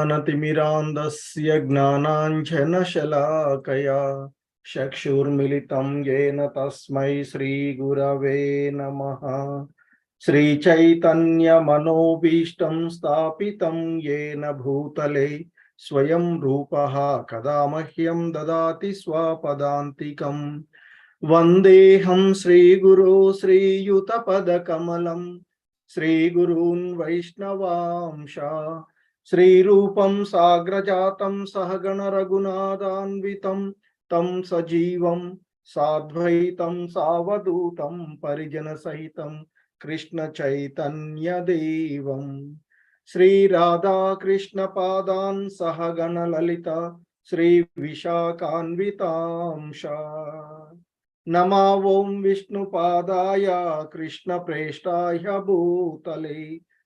ज्ञानतिमिरान्धस्य ज्ञानाञ्जनशलाकया चक्षुर्मिलितं येन तस्मै श्रीगुरवे नमः। श्रीचैतन्यमनोभीष्टं स्थापितं येन भूतले स्वयं रूपः कदा मह्यं ददाति स्वपदान्तिकम्। वन्देऽहं श्रीगुरो श्रीयुतपदकमलं श्रीगुरून् वैष्णवांश श्रीरूपं साग्रजातं सहगण रघुनाथान्वितं तं सजीवं साद्वैतं सावधूतं परिजनसहितं कृष्ण चैतन्य देवं श्रीराधा कृष्ण पादान् सहगण ललिता श्री विशाखान्वितांश। नमा ओं विष्णुपादाय कृष्ण प्रेष्ठाय भूतले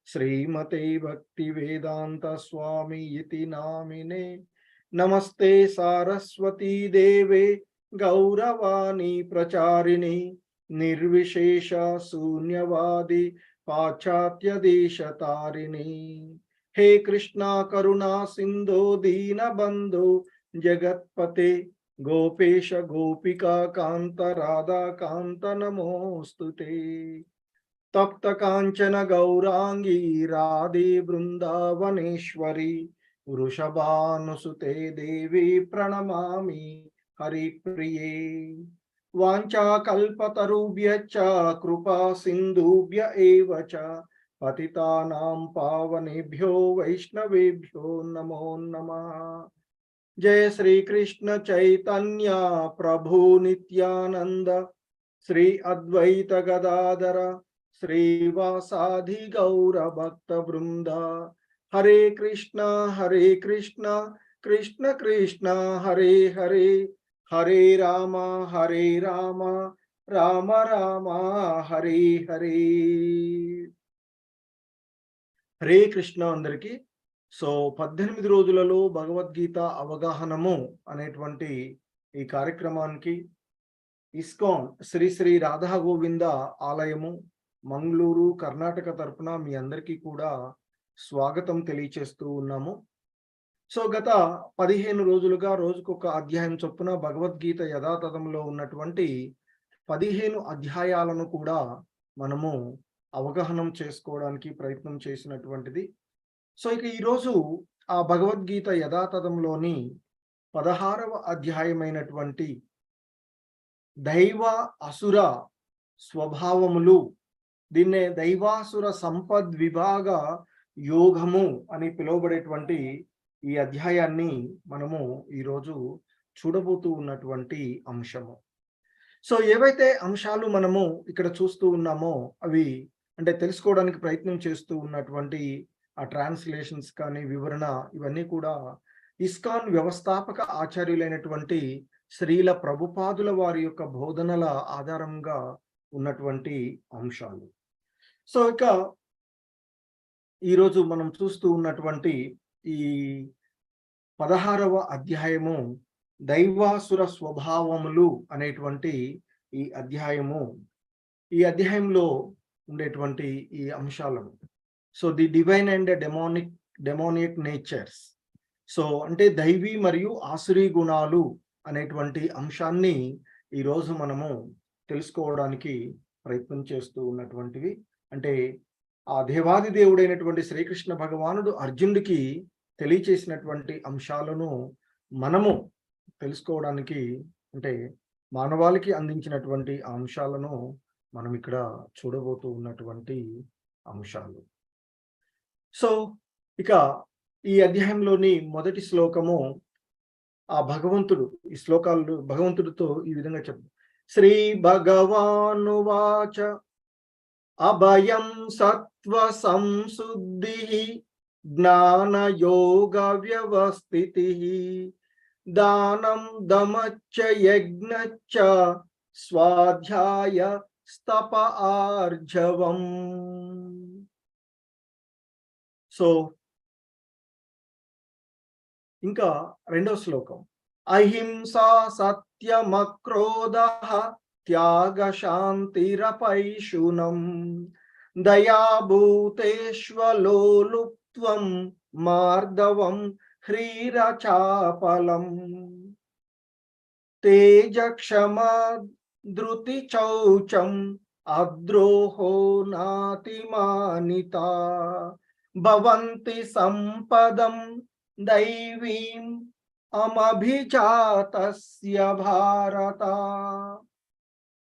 श्रीमते भक्ति वेदांत स्वामी इति नामिने। नमस्ते सारस्वती देवे गौरवाणी प्रचारिणे निर्विशेष शून्यवादी पाश्चात्य देश तारिणे। हे कृष्णा करुणा सिंधु दीन बंधु जगत्पते गोपेश गोपिका कांत राधा कांत नमोस्तुते। तप्त कांचन गौरांगी राधे वृंदावनेश्वरी वृषभानुसुते देवी प्रणमामि हरिप्रिये। वाञ्छाकल्पतरुभ्यश्च कृपा सिन्धुभ्य एव च पतितानां पावनेभ्यो वैष्णवेभ्यो नमो नमः। जय श्री कृष्ण चैतन्य प्रभु नित्यानंद श्री अद्वैत गदाधर श्रीवासादि गौर भक्त वृंद। हरे कृष्ण कृष्ण कृष्ण हरे हरे हरे राम राम राम हरे हरे। हरे कृष्ण अंदरिकी। సో 18 రోజులలో భగవద్గీత అవగాహనము అనేటువంటి ఈ కార్యక్రమానికి ఇస్కాన్ శ్రీ శ్రీ రాధా గోవింద ఆలయము మంగళూరు కర్ణాటక తరపున మీ అందరికీ కూడా స్వాగతం తెలియచేస్తూ ఉన్నాము. సో గత 15 రోజులుగా రోజుకొక అధ్యాయం చొప్పున భగవద్గీత యథాతథంలో ఉన్నటువంటి 15 అధ్యాయాలను కూడా మనము అవగాహనం చేసుకోవడానికి ప్రయత్నం చేసినటువంటిది. సో ఇక ఈరోజు ఆ భగవద్గీత యథాతథంలోని 16వ అధ్యాయమైనటువంటి దైవ అసుర స్వభావములు, దీన్నే దైవాసుర సంపద్ విభాగ యోగము అని పిలువబడేటువంటి ఈ అధ్యాయాన్ని మనము ఈరోజు చూడబోతూ ఉన్నటువంటి అంశము. సో ఏవైతే అంశాలు మనము ఇక్కడ చూస్తూ ఉన్నామో అవి అంటే తెలుసుకోవడానికి ప్రయత్నం చేస్తూ ఉన్నటువంటి ఆ ట్రాన్స్లేషన్స్ కానీ వివరణ ఇవన్నీ కూడా ఇస్కాన్ వ్యవస్థాపక ఆచార్యులైనటువంటి శ్రీల ప్రభుపాదుల వారి యొక్క బోధనల ఆధారంగా ఉన్నటువంటి అంశాలు. సో ఇక ఈరోజు మనం చూస్తూ ఉన్నటువంటి ఈ 16వ అధ్యాయము దైవాసుర స్వభావములు అనేటువంటి ఈ అధ్యాయము, ఈ అధ్యాయంలో ఉండేటువంటి ఈ అంశాలను, so the divine and demonic natures, so అంటే దైవీ మరియు ఆసురీ గుణాలు అనేటువంటి అంశాన్ని ఈరోజు మనము తెలుసుకోవడానికి ప్రయత్నం చేస్తూ ఉన్నటువంటివి. అంటే ఆ దేవాది దేవుడైనటువంటి శ్రీకృష్ణ భగవానుడు అర్జునుడికి తెలియచేసినటువంటి అంశాలను మనము తెలుసుకోవడానికి, అంటే మానవాళికి అందించినటువంటి ఆ అంశాలను మనం ఇక్కడ చూడబోతూ ఉన్నటువంటి అంశాలు. సో ఇక ఈ అధ్యాయంలోని మొదటి శ్లోకము ఆ భగవంతుడు ఈ శ్లోకాలు భగవంతుడితో ఈ విధంగా చెప్పు. శ్రీ భగవానువాచ అభయం సత్వ సంశుద్ధి జ్ఞాన యోగ వ్యవస్థితి దానం దమచ్చ యజ్ఞచ్చ స్వాధ్యాయ స్తప ఆర్జవం. సో ఇంకా రెండో శ్లోకం, అహింసా సత్యమక్రోధ త్యాగ శాంతిరపైశునం దయాభూతేష్వలోలుప్త్వం మార్దవం హ్రీరచాపలం తేజక్షమ ధృతి చౌచం అద్రోహో నాతిమానిత భవంతి సంపదం దైవీం అమభిజాతస్య భారత.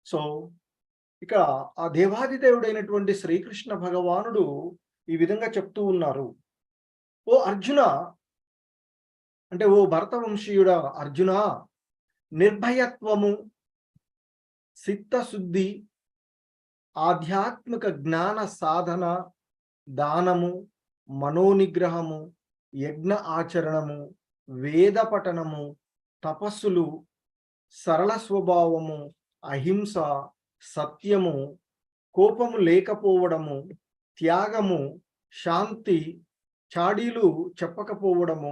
సో ఇక ఆ దేవాది దేవుడైనటువంటి శ్రీకృష్ణ భగవానుడు ఈ విధంగా చెప్తూ ఉన్నారు, ఓ అర్జున, అంటే ఓ భరతవంశీయుడ అర్జున, నిర్భయత్వము, చిత్తశుద్ధి, ఆధ్యాత్మిక జ్ఞాన సాధన, దానము, మనోనిగ్రహము, యజ్ఞ ఆచరణము, వేద పఠనము, తపస్సులు, సరళ స్వభావము, అహింస, సత్యము, కోపము లేకపోవడము, త్యాగము, శాంతి, చాడీలు చెప్పకపోవడము,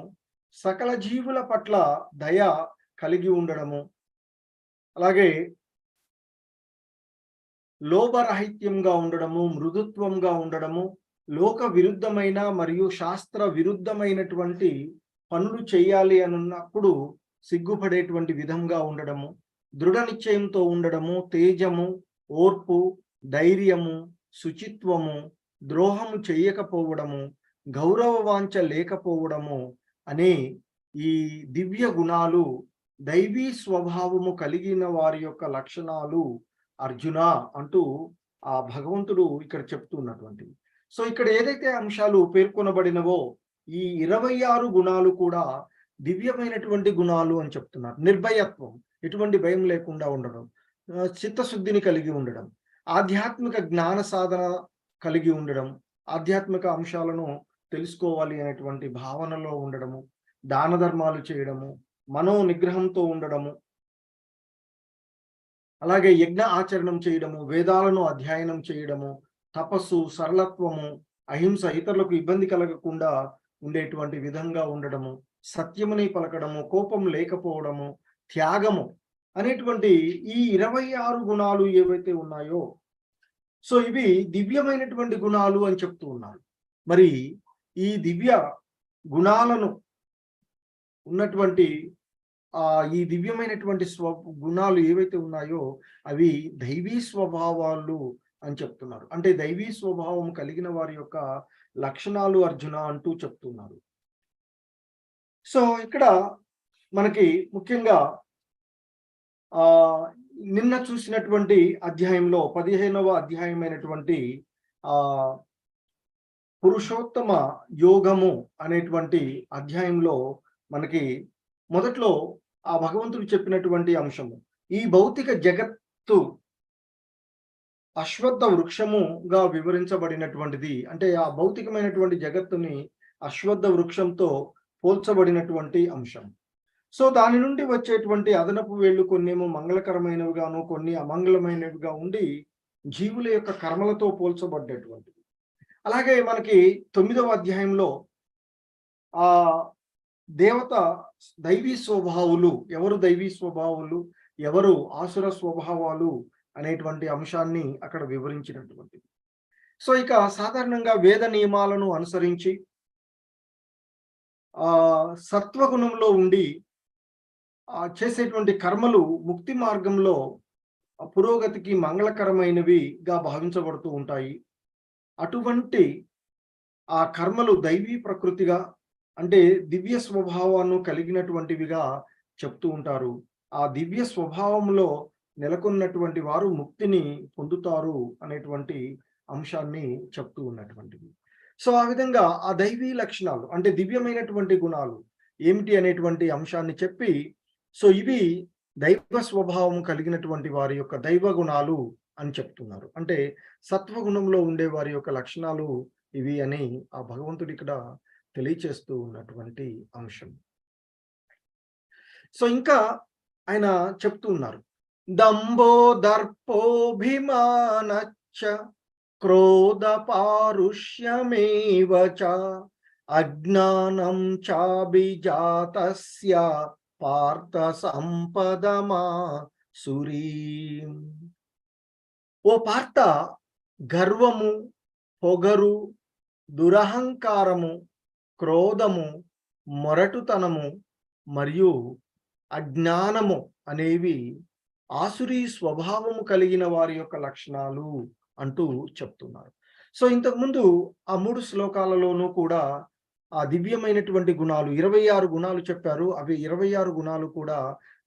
సకల జీవుల పట్ల దయ కలిగి ఉండడము, అలాగే లోభరహిత్యంగా ఉండడము, మృదుత్వంగా ఉండడము, లోక విరుద్ధమైన మరియు శాస్త్ర విరుద్ధమైనటువంటి పనులు చేయాలి అనున్నప్పుడు సిగ్గుపడేటువంటి విధంగా ఉండడము, దృఢ నిశ్చయంతో ఉండడము, తేజము, ఓర్పు, ధైర్యము, శుచిత్వము, ద్రోహము చేయకపోవడము, గౌరవ వాంఛ లేకపోవడము అనే ఈ దివ్య గుణాలు దైవీ స్వభావము కలిగిన వారి యొక్క లక్షణాలు అర్జున అంటూ ఆ భగవంతుడు ఇక్కడ చెప్తున్నటువంటివి. సో ఇక్కడ ఏదైతే అంశాలు పేర్కొనబడినవో ఈ 26 గుణాలు కూడా దివ్యమైనటువంటి గుణాలు అని చెప్తున్నారు. నిర్భయత్వం, ఎటువంటి భయం లేకుండా ఉండడం, చిత్తశుద్ధిని కలిగి ఉండడం, ఆధ్యాత్మిక జ్ఞాన సాధన కలిగి ఉండడం, ఆధ్యాత్మిక అంశాలను తెలుసుకోవాలి అనేటువంటి భావనలో ఉండడము, దాన ధర్మాలు చేయడము, మనో నిగ్రహంతో ఉండడము, అలాగే యజ్ఞ ఆచరణం చేయడము, వేదాలను అధ్యయనం చేయడము, తపస్సు, సరళత్వము, అహింస, ఇతరులకు ఇబ్బంది కలగకుండా ఉండేటువంటి విధంగా ఉండడము, సత్యముని పలకడము, కోపం లేకపోవడము, త్యాగము అనేటువంటి ఈ 26 గుణాలు ఏవైతే ఉన్నాయో, సో ఇవి దివ్యమైనటువంటి గుణాలు అని చెప్తూ ఉన్నారు. మరి ఈ దివ్య గుణాలను ఉన్నటువంటి ఈ దివ్యమైనటువంటి గుణాలు ఏవైతే ఉన్నాయో అవి దైవీ స్వభావాలు అని చెప్తున్నారు. అంటే దైవీ స్వభావం కలిగిన వారి యొక్క లక్షణాలు అర్జున అంటూ చెప్తున్నారు. సో ఇక్కడ మనకి ముఖ్యంగా నిన్న చూసినటువంటి అధ్యాయంలో 15వ అధ్యాయమైనటువంటి పురుషోత్తమ యోగము అనేటువంటి అధ్యాయంలో మనకి మొదట్లో ఆ భగవంతుడు చెప్పినటువంటి అంశము, ఈ భౌతిక జగత్తు అశ్వత్థ వృక్షముగా వివరించబడినటువంటిది. అంటే ఆ భౌతికమైనటువంటి జగత్తుని అశ్వత్థ వృక్షంతో పోల్చబడినటువంటి అంశం. సో దాని నుండి వచ్చేటువంటి అదనపు వేళ్ళు కొన్నేమో మంగళకరమైనవిగాను, కొన్ని అమంగళమైనవిగా ఉండి జీవుల యొక్క కర్మలతో పోల్చబడ్డటువంటిది. అలాగే మనకి 9వ అధ్యాయంలో ఆ దేవత దైవీ స్వభావులు, ఎవరు దైవీ స్వభావులు, ఎవరు ఆసుర స్వభావాలు అనేటువంటి అంశాన్ని అక్కడ వివరించినటువంటిది. సో ఇక సాధారణంగా వేద నియమాలను అనుసరించి సత్వగుణంలో ఉండి చేసేటువంటి కర్మలు ముక్తి మార్గంలో పురోగతికి మంగళకరమైనవిగా భావించబడుతూ ఉంటాయి. అటువంటి ఆ కర్మలు దైవీ ప్రకృతిగా, అంటే దివ్య స్వభావాన్ని కలిగినటువంటివిగా చెప్తూ ఉంటారు. ఆ దివ్య స్వభావంలో నెలకొన్నటువంటి వారు ముక్తిని పొందుతారు అనేటువంటి అంశాన్ని చెప్తూ ఉన్నటువంటివి. సో ఆ విధంగా ఆ దైవీ లక్షణాలు, అంటే దివ్యమైనటువంటి గుణాలు ఏమిటి అనేటువంటి అంశాన్ని చెప్పి, సో ఇవి దైవ స్వభావం కలిగినటువంటి వారి యొక్క దైవ గుణాలు అని చెప్తున్నారు. అంటే సత్వగుణంలో ఉండే వారి యొక్క లక్షణాలు ఇవి అని ఆ భగవంతుడు ఇక్కడ తెలియచేస్తూ ఉన్నటువంటి అంశం. సో ఇంకా ఆయన చెప్తూ ఉన్నారు, దంభో దర్పోభిమానచ్చ క్రోధ పారుష్యమేవ చ అజ్ఞానం చాభిజాతస్య పార్థ సంపదమా సురీం. ఓ పార్థ, గర్వము, పొగరు, దురహంకారము, క్రోధము, మొరటుతనము మరియు అజ్ఞానము అనేవి ఆసురీ స్వభావము కలిగిన వారి యొక్క లక్షణాలు అంటూ చెప్తున్నారు. సో ఇంతకుముందు ఆ 3 శ్లోకాలలోనూ కూడా ఆ దివ్యమైనటువంటి గుణాలు 26 గుణాలు చెప్పారు. అవి 26 గుణాలు కూడా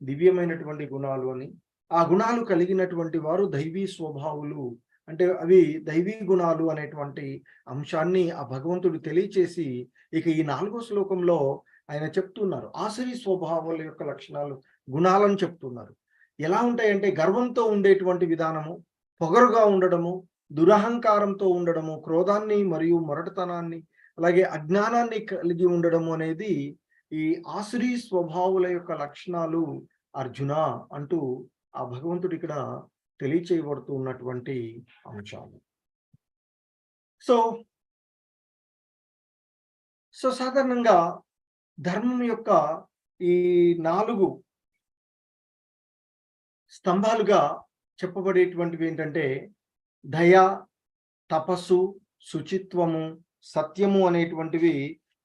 దివ్యమైనటువంటి గుణాలు అని. ఆ గుణాలు కలిగినటువంటి వారు దైవీ స్వభావులు. అంటే అవి దైవీ గుణాలు అనేటువంటి అంశాన్ని ఆ భగవంతుడు తెలియచేసి, ఇక ఈ 4వ శ్లోకంలో ఆయన చెప్తున్నారు. ఆసురీ స్వభావాల యొక్క లక్షణాలు, గుణాలను చెప్తున్నారు. ఎలా ఉంటాయంటే గర్వంతో ఉండేటువంటి విధానము, పొగరుగా ఉండడము, దురహంకారంతో ఉండడము, క్రోధాన్ని మరియు మొరటుతనాన్ని, అలాగే అజ్ఞానాన్ని కలిగి ఉండడము అనేది ఈ ఆసురీ స్వభావుల యొక్క లక్షణాలు అర్జున అంటూ ఆ భగవంతుడు ఇక్కడ తెలియచేయబడుతూ ఉన్నటువంటి అంశాలు. సో సాధారణంగా ధర్మం యొక్క ఈ 4 స్తంభాలుగా చెప్పబడేటువంటివి ఏంటంటే దయ, తపస్సు, శుచిత్వము, సత్యము అనేటువంటివి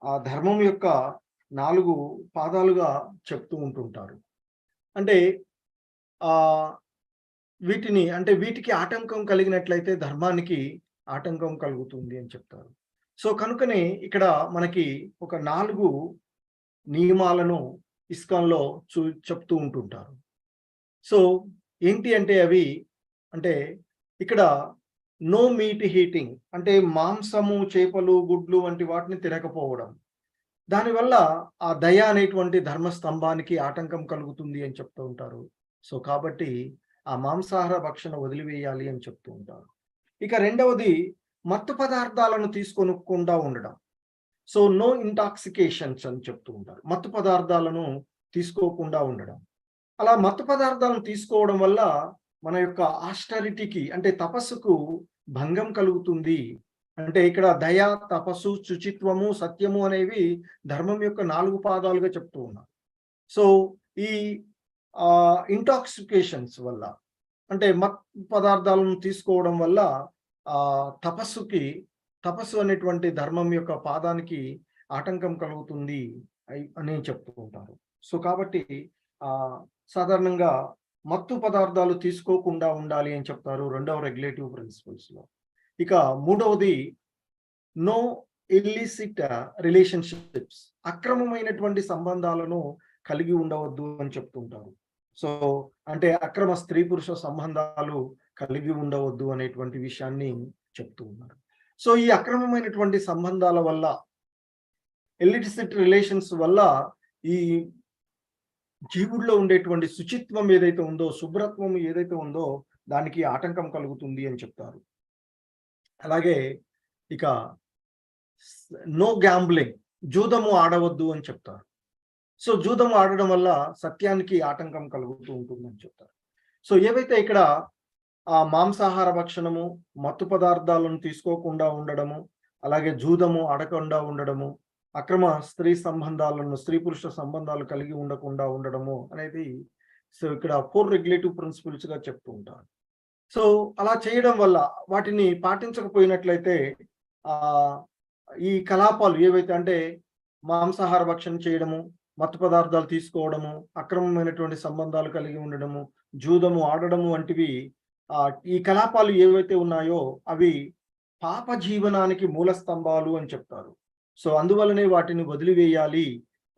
ఆ ధర్మం యొక్క 4 పాదాలుగా చెప్తూ ఉంటుంటారు. అంటే వీటికి ఆటంకం కలిగినట్లయితే ధర్మానికి ఆటంకం కలుగుతుంది అని చెప్తారు. సో కనుకనే ఇక్కడ మనకి ఒక 4 నియమాలను ఇస్కాన్‌లో చెప్తూ ఉంటుంటారు. సో ఏంటి అంటే అవి అంటే ఇక్కడ నో మీట్ హీటింగ్, అంటే మాంసము, చేపలు, గుడ్లు వంటి వాటిని తినకపోవడం. దానివల్ల ఆ దయ అనేటువంటి ధర్మస్తంభానికి ఆటంకం కలుగుతుంది అని చెప్తూ ఉంటారు. సో కాబట్టి ఆ మాంసాహార భక్షణ వదిలివేయాలి అని చెప్తూ ఉంటారు. ఇక రెండవది మత్తు పదార్థాలను తీసుకోకుండా ఉండడం. సో నో ఇంటాక్సికేషన్స్ అని చెప్తూ ఉంటారు. మత్తు పదార్థాలను తీసుకోకుండా ఉండడం. అలా మత్తు పదార్థాలను తీసుకోవడం వల్ల మన యొక్క ఆస్టరిటీకి, అంటే తపస్సుకు భంగం కలుగుతుంది. అంటే ఇక్కడ దయ, తపస్సు, శుచిత్వము, సత్యము అనేవి ధర్మం యొక్క 4 పాదాలుగా చెప్తూ ఉన్నారు. సో ఈ ఇంటాక్సికేషన్స్ వల్ల, అంటే మత్తు పదార్థాలను తీసుకోవడం వల్ల తపస్సు అనేటువంటి ధర్మం యొక్క పాదానికి ఆటంకం కలుగుతుంది అని చెప్తూ ఉంటారు. సో కాబట్టి సాధారణంగా మత్తు పదార్థాలు తీసుకోకుండా ఉండాలి అని చెప్తారు రెండవ రెగ్యులేటివ్ ప్రిన్సిపల్స్‌లో. ఇక మూడవది నో ఇల్లిసిట్ రిలేషన్‌షిప్స్, అక్రమమైనటువంటి సంబంధాలను కలిగి ఉండవద్దు అని చెప్తుంటారు. సో అంటే అక్రమ స్త్రీ పురుష సంబంధాలు కలిగి ఉండవద్దు అనేటువంటి విషయాన్ని చెప్తూ ఉన్నారు. సో ఈ అక్రమమైనటువంటి సంబంధాల వల్ల, ఇల్లిసిట్ రిలేషన్స్ వల్ల ఈ జీవుడిలో ఉండేటువంటి శుచిత్వం ఏదైతే ఉందో, శుభ్రత్వం ఏదైతే ఉందో దానికి ఆటంకం కలుగుతుంది అని చెప్తారు. అలాగే ఇక నో గ్యాంబ్లింగ్, జూదము ఆడవద్దు అని చెప్తారు. సో జూదము ఆడడం వల్ల సత్యానికి ఆటంకం కలుగుతూ ఉంటుందని చెప్తారు. సో ఏవైతే ఇక్కడ మాంసాహార భక్షణము, మత్తు పదార్థాలను తీసుకోకుండా ఉండడము, అలాగే జూదము ఆడకుండా ఉండడము, అక్రమ స్త్రీ పురుష సంబంధాలు కలిగి ఉండకుండా ఉండడము అనేది సో ఇక్కడ 4 రెగ్యులేటివ్ ప్రిన్సిపల్స్‌గా చెప్తూ ఉంటారు. సో అలా చేయడం వల్ల, వాటిని పాటించకపోయినట్లయితే ఈ కలాపాలు ఏవైతే అంటే మాంసాహార భక్షణ చేయడము, మత్తు పదార్థాలు తీసుకోవడము, అక్రమమైనటువంటి సంబంధాలు కలిగి ఉండడము, జూదము ఆడడము వంటివి ఈ కలాపాలు ఏవైతే ఉన్నాయో అవి పాప జీవనానికి మూల స్తంభాలు అని చెప్తారు. సో అందువల్లనే వాటిని వదిలివేయాలి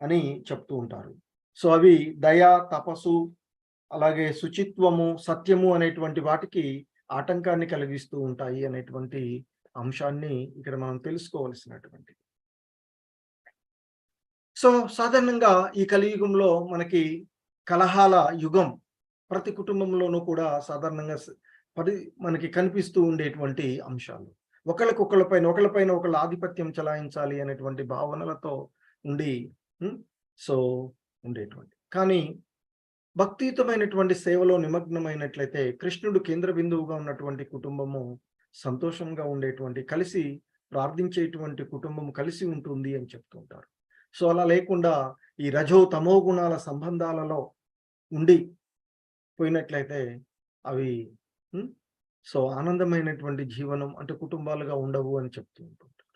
అని చెప్తూ ఉంటారు. సో అవి దయ, తపస్సు, అలాగే శుచిత్వము, సత్యము అనేటువంటి వాటికి ఆటంకాన్ని కలిగిస్తూ ఉంటాయి అనేటువంటి అంశాన్ని ఇక్కడ మనం తెలుసుకోవాల్సినటువంటి. సో సాధారణంగా ఈ కలియుగంలో మనకి కలహాల యుగం ప్రతి కుటుంబంలోనూ కూడా సాధారణంగా మనకి కనిపిస్తూ ఉండేటువంటి అంశాలు. ఒకళ్ళపైన ఒకళ్ళ ఆధిపత్యం చెలాయించాలి అనేటువంటి భావనలతో ఉండి సో ఉండేటువంటి. కానీ భక్తియుతమైనటువంటి సేవలో నిమగ్నమైనట్లయితే కృష్ణుడు కేంద్ర బిందువుగా ఉన్నటువంటి కుటుంబము సంతోషంగా ఉండేటువంటి, కలిసి ప్రార్థించేటువంటి కుటుంబం కలిసి ఉంటుంది అని చెప్తుంటారు. సో అలా లేకుండా ఈ రజో తమో గుణాల సంబంధాలలో ఉండి పోయినట్లయితే అవి సో ఆనందమైనటువంటి జీవనం అంటే కుటుంబాలుగా ఉండవు అని చెప్తూ ఉంటుంటారు.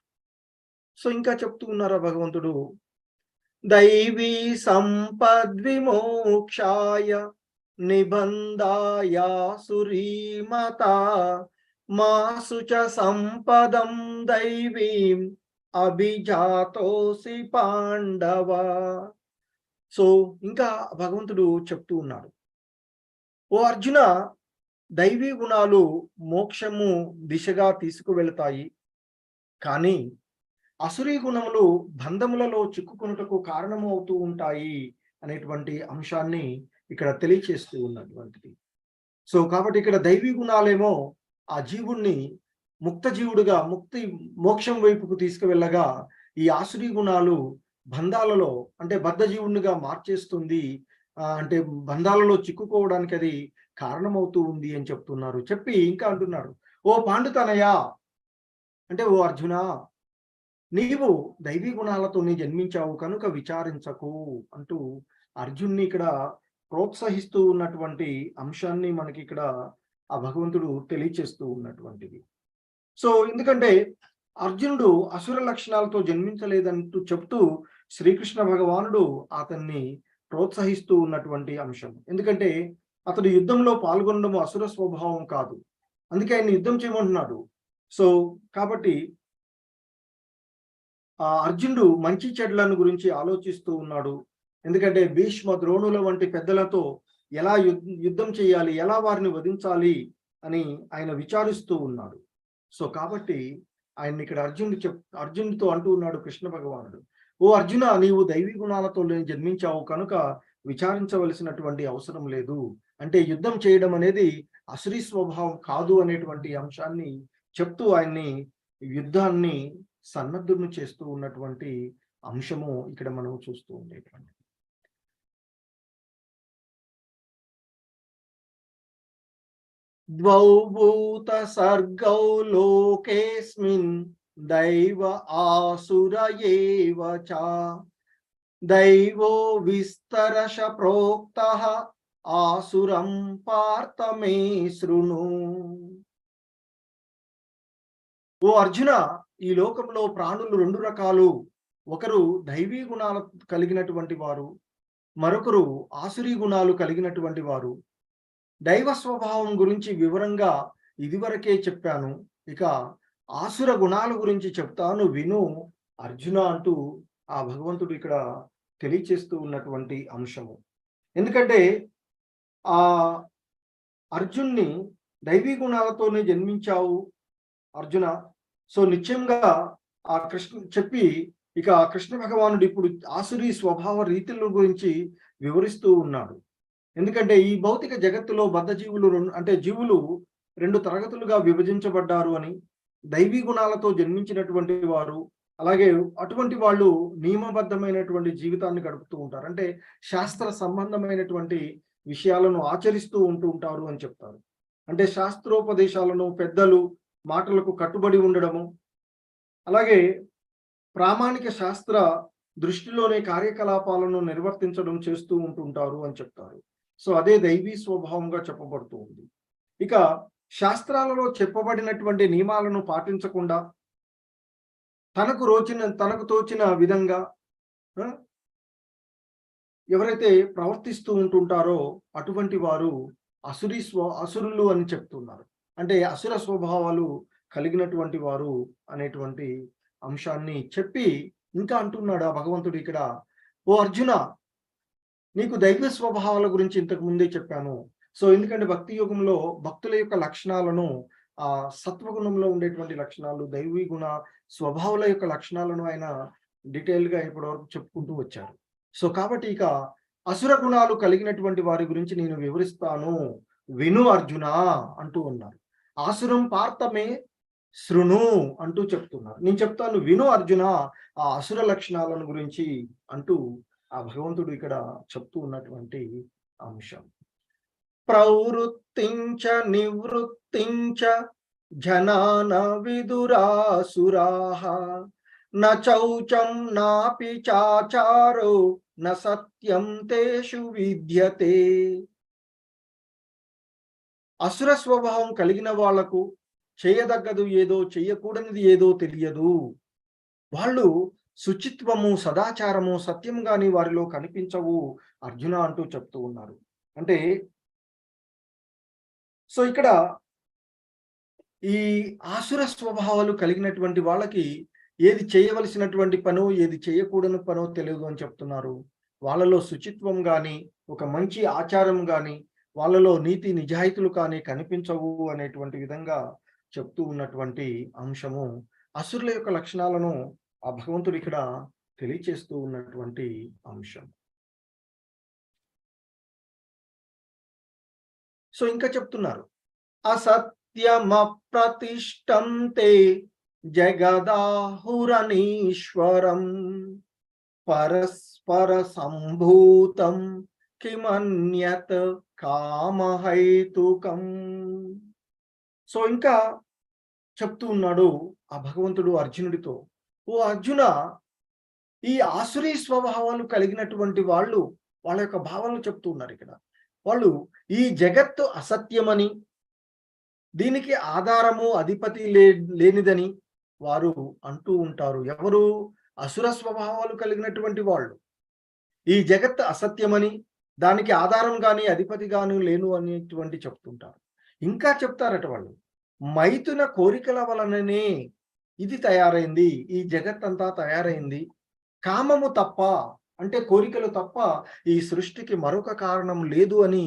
సో ఇంకా చెప్తూ ఉన్నారా భగవంతుడు, దైవీ సంపద్విమోక్షాయ నిబంధాయ సురీమత మాసు చ సంపదం దైవీం అభిజాతోసి పాండవ. సో ఇంకా భగవంతుడు చెప్తూ ఉన్నాడు, ఓ అర్జున, దైవీ గుణాలు మోక్షము దిశగా తీసుకువెళతాయి, కానీ అసురీ గుణములు బంధములలో చిక్కుకొనుటకు కారణము అవుతూ ఉంటాయి అనేటువంటి అంశాన్ని ఇక్కడ తెలియచేస్తూ ఉన్నటువంటిది. సో కాబట్టి ఇక్కడ దైవీ గుణాలేమో ఆ జీవుణ్ణి ముక్త జీవుడుగా మోక్షం వైపుకు తీసుకువెళ్ళగా, ఈ ఆసురీ గుణాలు బంధాలలో అంటే బద్ధ జీవునిగా మార్చేస్తుంది. అంటే బంధాలలో చిక్కుకోవడానికి అది కారణమవుతూ ఉంది అని చెప్తున్నారు. చెప్పి ఇంకా అంటున్నాడు, ఓ పాండుతనయ, అంటే ఓ అర్జున, నీవు దైవీ గుణాలతోనే జన్మించావు కనుక విచారించకు అంటూ అర్జున్ని ఇక్కడ ప్రోత్సహిస్తూ ఉన్నటువంటి అంశాన్ని మనకి ఇక్కడ ఆ భగవంతుడు తెలియచేస్తూ ఉన్నటువంటిది. సో ఎందుకంటే అర్జునుడు అసుర లక్షణాలతో జన్మించలేదంటూ చెప్తూ శ్రీకృష్ణ భగవానుడు అతన్ని ప్రోత్సహిస్తూ ఉన్నటువంటి అంశం. ఎందుకంటే అతడు యుద్ధంలో పాల్గొనడం అసుర స్వభావం కాదు, అందుకే ఆయన యుద్ధం చేయమంటున్నాడు. సో కాబట్టి ఆ అర్జునుడు మంచి చెడులను గురించి ఆలోచిస్తూ ఉన్నాడు. ఎందుకంటే భీష్మ ద్రోణుల వంటి పెద్దలతో ఎలా యుద్ధం చేయాలి, ఎలా వారిని వధించాలి అని ఆయన విచారిస్తూ ఉన్నాడు. సో కాబట్టి ఆయన ఇక్కడ అర్జునుడితో అంటూ ఉన్నాడు కృష్ణ భగవానుడు, ఓ అర్జున, నీవు దైవీ గుణాలతో జన్మించావు కనుక విచారించవలసినటువంటి అవసరం లేదు. అంటే యుద్ధం చేయడం అనేది అసురీ స్వభావం కాదు అనేటువంటి అంశాన్ని చెప్తూ ఆయన్ని యుద్ధాన్ని సన్నద్ధులను చేస్తూ ఉన్నటువంటి అంశము ఇక్కడ మనం చూస్తూ ఉండేటువంటి. ద్వౌ భూత సర్గౌ లోకేస్మిన్ దైవ ఆసుర ఏవ చ దైవో విస్తరశ ప్రోక్తః ఆసురం పార్థ మే శృణు. ఓ అర్జున, ఈ లోకంలో ప్రాణులు రెండు రకాలు. ఒకరు దైవీ గుణాలు కలిగినటువంటి వారు, మరొకరు ఆసురీ గుణాలు కలిగినటువంటి వారు. దైవ స్వభావం గురించి వివరంగా ఇదివరకే చెప్పాను, ఇక ఆసుర గుణాల గురించి చెప్తాను విను అర్జున అంటూ ఆ భగవంతుడు ఇక్కడ తెలియచేస్తూ ఉన్నటువంటి అంశము. ఎందుకంటే ఆ అర్జున్ని దైవీ గుణాలతోనే జన్మించావు అర్జున, సో నిశ్చయంగా ఆ కృష్ణ చెప్పి ఇక కృష్ణ భగవానుడు ఇప్పుడు ఆసురీ స్వభావ రీతుల గురించి వివరిస్తూ ఉన్నాడు. ఎందుకంటే ఈ భౌతిక జగత్తులో బద్ధ జీవులు జీవులు రెండు తరగతులుగా విభజించబడ్డారు అని, దైవీ గుణాలతో జన్మించినటువంటి వారు, అలాగే అటువంటి వాళ్ళు నియమబద్ధమైనటువంటి జీవితాన్ని గడుపుతూ ఉంటారు. అంటే శాస్త్ర సంబంధమైనటువంటి విషయాలను ఆచరిస్తూ ఉంటారు అని చెప్తారు. అంటే శాస్త్రోపదేశాలను, పెద్దలు మాటలకు కట్టుబడి ఉండడము, అలాగే ప్రామాణిక శాస్త్ర దృష్టిలోనే కార్యకలాపాలను నిర్వర్తించడం చేస్తూ ఉంటుంటారు అని చెప్తారు. సో అదే దైవీ స్వభావంగా చెప్పబడుతూ ఉంది. ఇక శాస్త్రాలలో చెప్పబడినటువంటి నియమాలను పాటించకుండా తనకు తోచిన విధంగా ఎవరైతే ప్రవర్తిస్తూ ఉంటుంటారో అటువంటి వారు అసురులు అని చెప్తున్నారు. అంటే అసుర స్వభావాలు కలిగినటువంటి వారు అనేటువంటి అంశాన్ని చెప్పి ఇంకా అంటున్నాడు ఆ భగవంతుడు ఇక్కడ, ఓ అర్జున, నీకు దైవ స్వభావాల గురించి ఇంతకు ముందే చెప్పాను. సో ఎందుకంటే భక్తి యుగంలో భక్తుల యొక్క లక్షణాలను, ఆ సత్వగుణంలో ఉండేటువంటి లక్షణాలు, దైవీ గుణ స్వభావాల యొక్క లక్షణాలను ఆయన డీటెయిల్ గా ఇప్పటి వరకు చెప్పుకుంటూ వచ్చారు. సో కాబట్టి ఇక అసుర గుణాలు కలిగినటువంటి వారి గురించి నేను వివరిస్తాను, విను అర్జున అంటూ ఉన్నారు. ఆసురం పార్థమే శృణు అంటూ చెప్తున్నారు. నేను చెప్తాను విను అర్జున ఆ అసుర లక్షణాలను గురించి అంటూ ఆ భగవంతుడు ఇక్కడ చెప్తూ ఉన్నటువంటి అంశం. ప్రవృత్తించ నివృత్తించ జనాన విదురాసురాః న చౌచం నాపి చాచారో న సత్యం తేషు విద్యతే. అసుర స్వభావం కలిగిన వాళ్లకు చేయదగ్గదు ఏదో, చెయ్యకూడనిది ఏదో తెలియదు. వాళ్ళు శుచిత్వము, సదాచారము, సత్యం గాని వారిలో కనిపించవు అర్జున అంటూ చెప్తూ ఉన్నారు. అంటే ఇక్కడ ఈ ఆసుర స్వభావాలు కలిగినటువంటి వాళ్ళకి ఏది చేయవలసినటువంటి పనో, ఏది చేయకూడని పనో తెలియదు అని చెప్తున్నారు. వాళ్ళలో శుచిత్వం గాని, ఒక మంచి ఆచారం గాని, వాళ్ళలో నీతి నిజాయితీలు కానీ కనిపించవు అనేటువంటి విధంగా చెప్తూ ఉన్నటువంటి అంశము అసురుల యొక్క లక్షణాలను ఆ భగవంతుడు ఇక్కడ తెలియచేస్తూ ఉన్నటువంటి అంశం. ఇంకా చెప్తున్నారు. అసత్యమప్రతిష్టం తే జగదాహురనీశ్వరం పరస్పర సంభూతం కిమన్యత్ కామహైతుకం. ఇంకా చెప్తూ ఉన్నాడు ఆ భగవంతుడు అర్జునుడితో, ఓ అర్జున, ఈ ఆసురీ స్వభావాలు కలిగినటువంటి వాళ్ళు వాళ్ళ యొక్క భావాలను చెప్తూ ఉన్నారు ఇక్కడ. వాళ్ళు ఈ జగత్తు అసత్యమని, దీనికి ఆధారము అధిపతి లేనిదని వారు అంటూ ఉంటారు. ఎవరు? అసుర స్వభావాలు కలిగినటువంటి వాళ్ళు. ఈ జగత్తు అసత్యమని, దానికి ఆధారం గాని అధిపతి గాని లేను అనేటువంటి చెప్తుంటారు. ఇంకా చెప్తారట వాళ్ళు, మైథున కోరికల వలననే ఇది తయారైంది, ఈ జగత్తంతా తయారైంది. కామము తప్ప, అంటే కోరికలు తప్ప ఈ సృష్టికి మరొక కారణం లేదు అని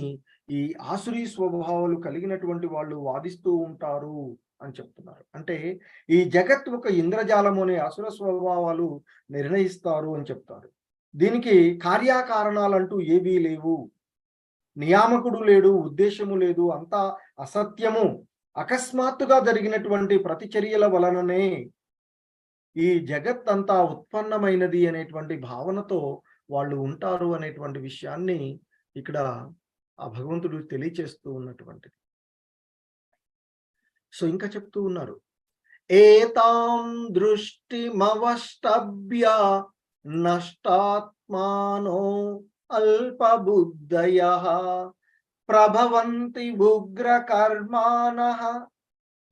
ఈ ఆసురీ స్వభావాలు కలిగినటువంటి వాళ్ళు వాదిస్తూ ఉంటారు అని చెప్తున్నారు. అంటే ఈ జగత్ ఒక ఇంద్రజాలము అనే అసుర స్వభావాలు నిర్ణయిస్తారు అని చెప్తారు. దీనికి కార్యకారణాలంటూ ఏవీ లేవు, నియామకుడు లేడు, ఉద్దేశము లేదు, అంతా అసత్యము, అకస్మాత్తుగా జరిగినటువంటి ప్రతిచర్యల వలననే ఈ జగత్ అంతా ఉత్పన్నమైనది అనేటువంటి భావనతో వాళ్ళు ఉంటారు అనేటువంటి విషయాన్ని ఇక్కడ ఆ భగవంతుడు తెలియచేస్తూ ఉన్నటువంటిది. ఇంకా చెప్తూ ఉన్నారు, ఏతాం దృష్టిమవష్టభ్య నష్టాత్మానో అల్పబుద్ధయః ప్రభవంతి ఉగ్ర కర్మాణః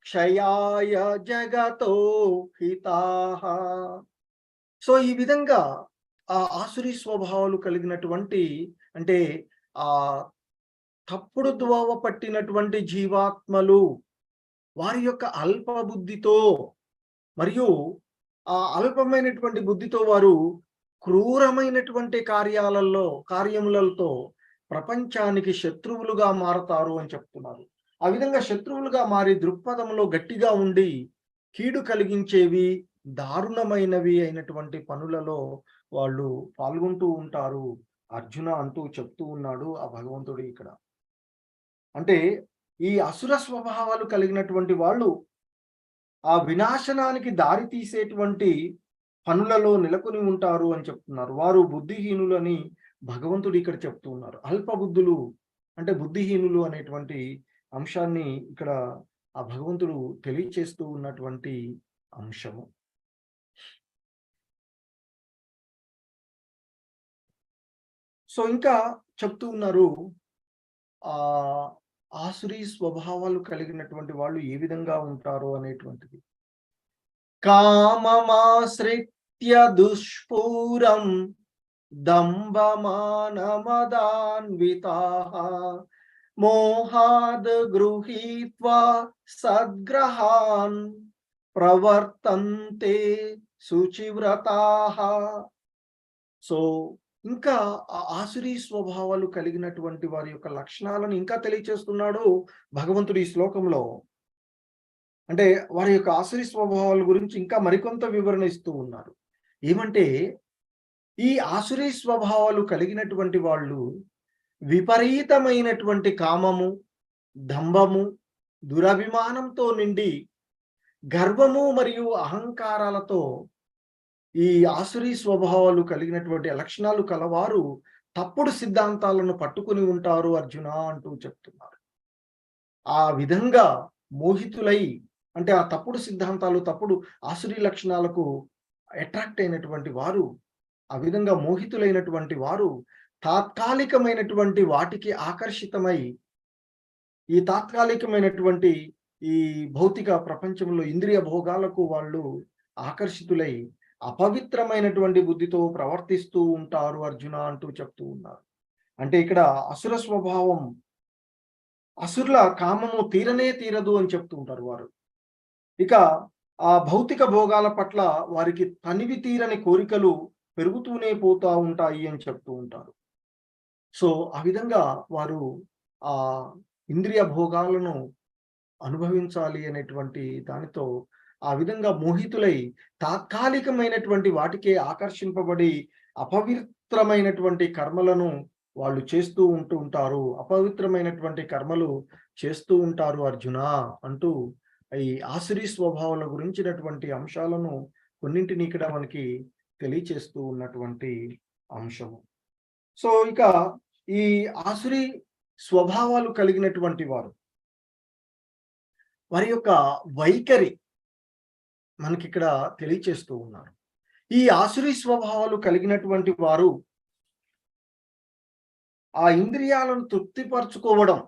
క్షయాయ జగతో హితాః. ఈ విధంగా ఆ ఆసురీ స్వభావాలు కలిగినటువంటి, అంటే ఆ తప్పుడు ద్రోవ పట్టినటువంటి జీవాత్మలు వారి యొక్క అల్ప బుద్ధితో మరియు ఆ అల్పమైనటువంటి బుద్ధితో వారు క్రూరమైనటువంటి కార్యములతో ప్రపంచానికి శత్రువులుగా మారతారు అని చెప్తున్నారు. ఆ విధంగా శత్రువులుగా మారి దృక్పథంలో గట్టిగా ఉండి కీడు కలిగించేవి, దారుణమైనవి అయినటువంటి పనులలో వాళ్ళు పాల్గొంటూ ఉంటారు అర్జున అంటూ చెప్తూ ఉన్నాడు ఆ భగవంతుడు ఇక్కడ. అంటే ఈ అసుర స్వభావాలు కలిగినటువంటి వాళ్ళు ఆ వినాశనానికి దారి తీసేటువంటి పనులలో నెలకొని ఉంటారు అని చెప్తున్నారు. వారు బుద్ధిహీనులు అని భగవంతుడు ఇక్కడ చెప్తూ ఉన్నారు. అల్ప బుద్ధులు అంటే బుద్ధిహీనులు అనేటువంటి అంశాన్ని ఇక్కడ ఆ భగవంతుడు తెలియచేస్తూ ఉన్నటువంటి అంశము. ఇంకా చెప్తూ ఉన్నారు, ఆసురీ స్వభావాలు కలిగినటువంటి వాళ్ళు ఏ విధంగా ఉంటారు అనేటువంటిది. కామమాశ్రిత్య దుష్పూరం దంభమానమదాన్వితాః మోహాద్ గృహీత్వా సద్గ్రహాన్ ప్రవర్తంతే శుచివ్రతాః. ఇంకా ఆ ఆసురీ స్వభావాలు కలిగినటువంటి వారి యొక్క లక్షణాలను ఇంకా తెలియచేస్తున్నాడు భగవంతుడు ఈ శ్లోకంలో. అంటే వారి యొక్క ఆసురీ స్వభావాల గురించి ఇంకా మరికొంత వివరణ ఇస్తూ ఉన్నారు. ఏమంటే ఈ ఆసురీ స్వభావాలు కలిగినటువంటి వాళ్ళు విపరీతమైనటువంటి కామము, దంభము, దురభిమానంతో నిండి గర్వము మరియు అహంకారాలతో ఈ ఆసురీ స్వభావాలు కలిగినటువంటి లక్షణాలు కలవారు తప్పుడు సిద్ధాంతాలను పట్టుకుని ఉంటారు అర్జున అంటూ చెప్తున్నారు. ఆ విధంగా మోహితులై, అంటే ఆ తప్పుడు సిద్ధాంతాలు, తప్పుడు ఆసురీ లక్షణాలకు అట్రాక్ట్ అయినటువంటి వారు, ఆ విధంగా మోహితులైనటువంటి వారు తాత్కాలికమైనటువంటి వాటికి ఆకర్షితమై ఈ తాత్కాలికమైనటువంటి ఈ భౌతిక ప్రపంచంలో ఇంద్రియ భోగాలకు వాళ్ళు ఆకర్షితులై అపవిత్రమైనటువంటి బుద్ధితో ప్రవర్తిస్తూ ఉంటారు అర్జున అంటూ చెప్తూ ఉన్నారు. అంటే ఇక్కడ అసుర స్వభావం, అసురుల కామము తీరనే తీరదు అని చెప్తూ ఉంటారు వారు. ఇక ఆ భౌతిక భోగాల పట్ల వారికి తనివి తీరని కోరికలు పెరుగుతూనే పోతా ఉంటాయి అని చెప్తూ ఉంటారు. సో ఆ విధంగా వారు ఆ ఇంద్రియ భోగాలను అనుభవించాలి అనేటువంటి దానితో ఆ విధంగా మోహితులై తాత్కాలికమైనటువంటి వాటికే ఆకర్షింపబడి అపవిత్రమైనటువంటి కర్మలను వాళ్ళు చేస్తూ ఉంటారు. అపవిత్రమైనటువంటి కర్మలు చేస్తూ ఉంటారు అర్జున అంటూ ఈ ఆసురీ స్వభావాల గురించినటువంటి అంశాలను కొన్నింటిని ఇక్కడ మనకి తెలియచేస్తూ ఉన్నటువంటి అంశము. సో ఇక ఈ ఆసురీ స్వభావాలు కలిగినటువంటి వారి యొక్క వైఖరి మనకిక్కడ తెలియచేస్తూ ఉన్నారు. ఈ ఆసురీ స్వభావాలు కలిగినటువంటి వారు ఆ ఇంద్రియాలను తృప్తిపరచుకోవడం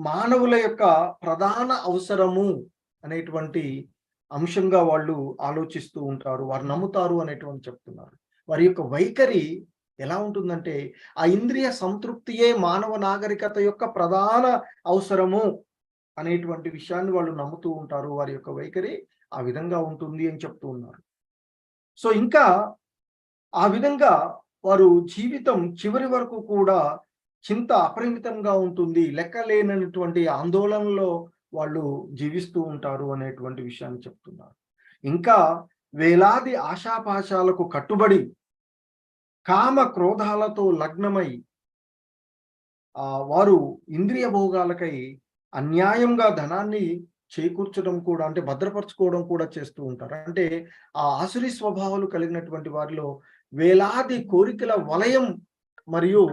మానవుల యొక్క ప్రధాన అవసరము అనేటువంటి అంశంగా వాళ్ళు ఆలోచిస్తూ ఉంటారు, వారు నమ్ముతారు అనేటువంటి చెప్తున్నారు. వారి యొక్క వైఖరి ఎలా ఉంటుందంటే ఆ ఇంద్రియ సంతృప్తియే మానవ నాగరికత యొక్క ప్రధాన అవసరము అనేటువంటి విషయాన్ని వాళ్ళు నమ్ముతూ ఉంటారు. వారి యొక్క వైఖరి ఆ విధంగా ఉంటుంది అని చెప్తూ ఉన్నారు. సో ఇంకా ఆ విధంగా వారు జీవితం చివరి వరకు కూడా చింత అపరిమితంగా ఉంటుంది, లెక్కలేనటువంటి ఆందోళనలో వాళ్ళు జీవిస్తూ ఉంటారు అనేటువంటి విషయాన్ని చెప్తున్నారు. ఇంకా వేలాది ఆశాపాశాలకు కట్టుబడి కామ క్రోధాలతో లగ్నమై వారు ఇంద్రియ భోగాలకై అన్యాయంగా ధనాన్ని చేకూర్చడం కూడా, అంటే భద్రపరచుకోవడం కూడా చేస్తూ ఉంటారు. అంటే ఆ ఆసురీ స్వభావాలు కలిగినటువంటి వారిలో వేలాది కోరికల వలయం మరియు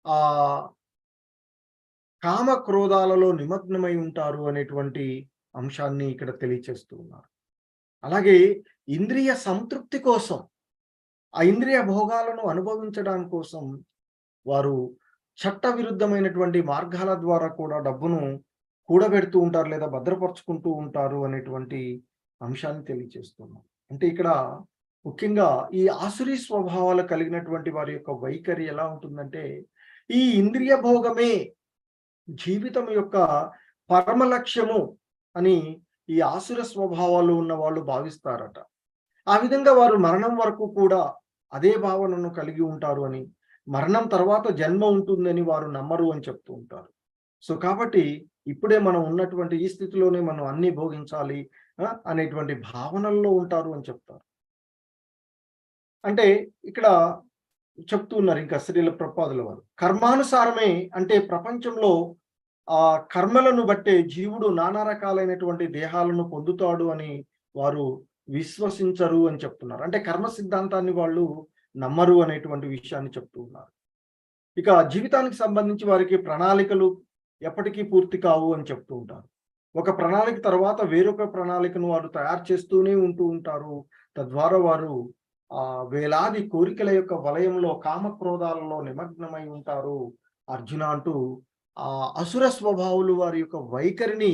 ఆ కామ క్రోధాలలో నిమగ్నమై ఉంటారు అనేటువంటి అంశాన్ని ఇక్కడ తెలియచేస్తూ ఉన్నారు. అలాగే ఇంద్రియ సంతృప్తి కోసం, ఆ ఇంద్రియ భోగాలను అనుభవించడానికి కోసం వారు చట్ట విరుద్ధమైనటువంటి మార్గాల ద్వారా కూడా డబ్బును కూడబెడుతూ ఉంటారు లేదా భద్రపరుచుకుంటూ ఉంటారు అనేటువంటి అంశాన్ని తెలియజేస్తున్నాం. అంటే ఇక్కడ ముఖ్యంగా ఈ ఆసురీ స్వభావాలు కలిగినటువంటి వారి యొక్క వైఖరి ఎలా ఉంటుందంటే ఈ ఇంద్రియ భోగమే జీవితం యొక్క పరమ లక్ష్యము అని ఈ ఆసుర స్వభావాలు ఉన్న వాళ్ళు భావిస్తారట. ఆ విధంగా వారు మరణం వరకు కూడా అదే భావనను కలిగి ఉంటారు అని, మరణం తర్వాత జన్మ ఉంటుందని వారు నమ్మరు అని చెప్తూ ఉంటారు. సో కాబట్టి ఇప్పుడే మనం ఉన్నటువంటి ఈ స్థితిలోనే మనం అన్ని భోగించాలి అనేటువంటి భావనల్లో ఉంటారు అని చెప్తారు. అంటే ఇక్కడ చెప్తూ ఉన్నారు ఇంకా శ్రీల ప్రభుపాదుల వారు, కర్మానుసారమే అంటే ప్రపంచంలో ఆ కర్మలను బట్టే జీవుడు నానా రకాలైనటువంటి దేహాలను పొందుతాడు అని వారు విశ్వసించరు అని చెప్తున్నారు. అంటే కర్మ సిద్ధాంతాన్ని వాళ్ళు నమ్మరు అనేటువంటి విషయాన్ని చెప్తూ ఉన్నారు. ఇక జీవితానికి సంబంధించి వారికి ప్రణాళికలు ఎప్పటికీ పూర్తి కావు అని చెప్తూ ఉంటారు. ఒక ప్రణాళిక తర్వాత వేరొక ప్రణాళికను వారు తయారు చేస్తూనే ఉంటూ ఉంటారు. తద్వారా వారు వేలాది కోరికల యొక్క వలయంలో కామక్రోధాలలో నిమగ్నమై ఉంటారు అర్జున అంటూ అసుర స్వభావులు వారి యొక్క వైఖరిని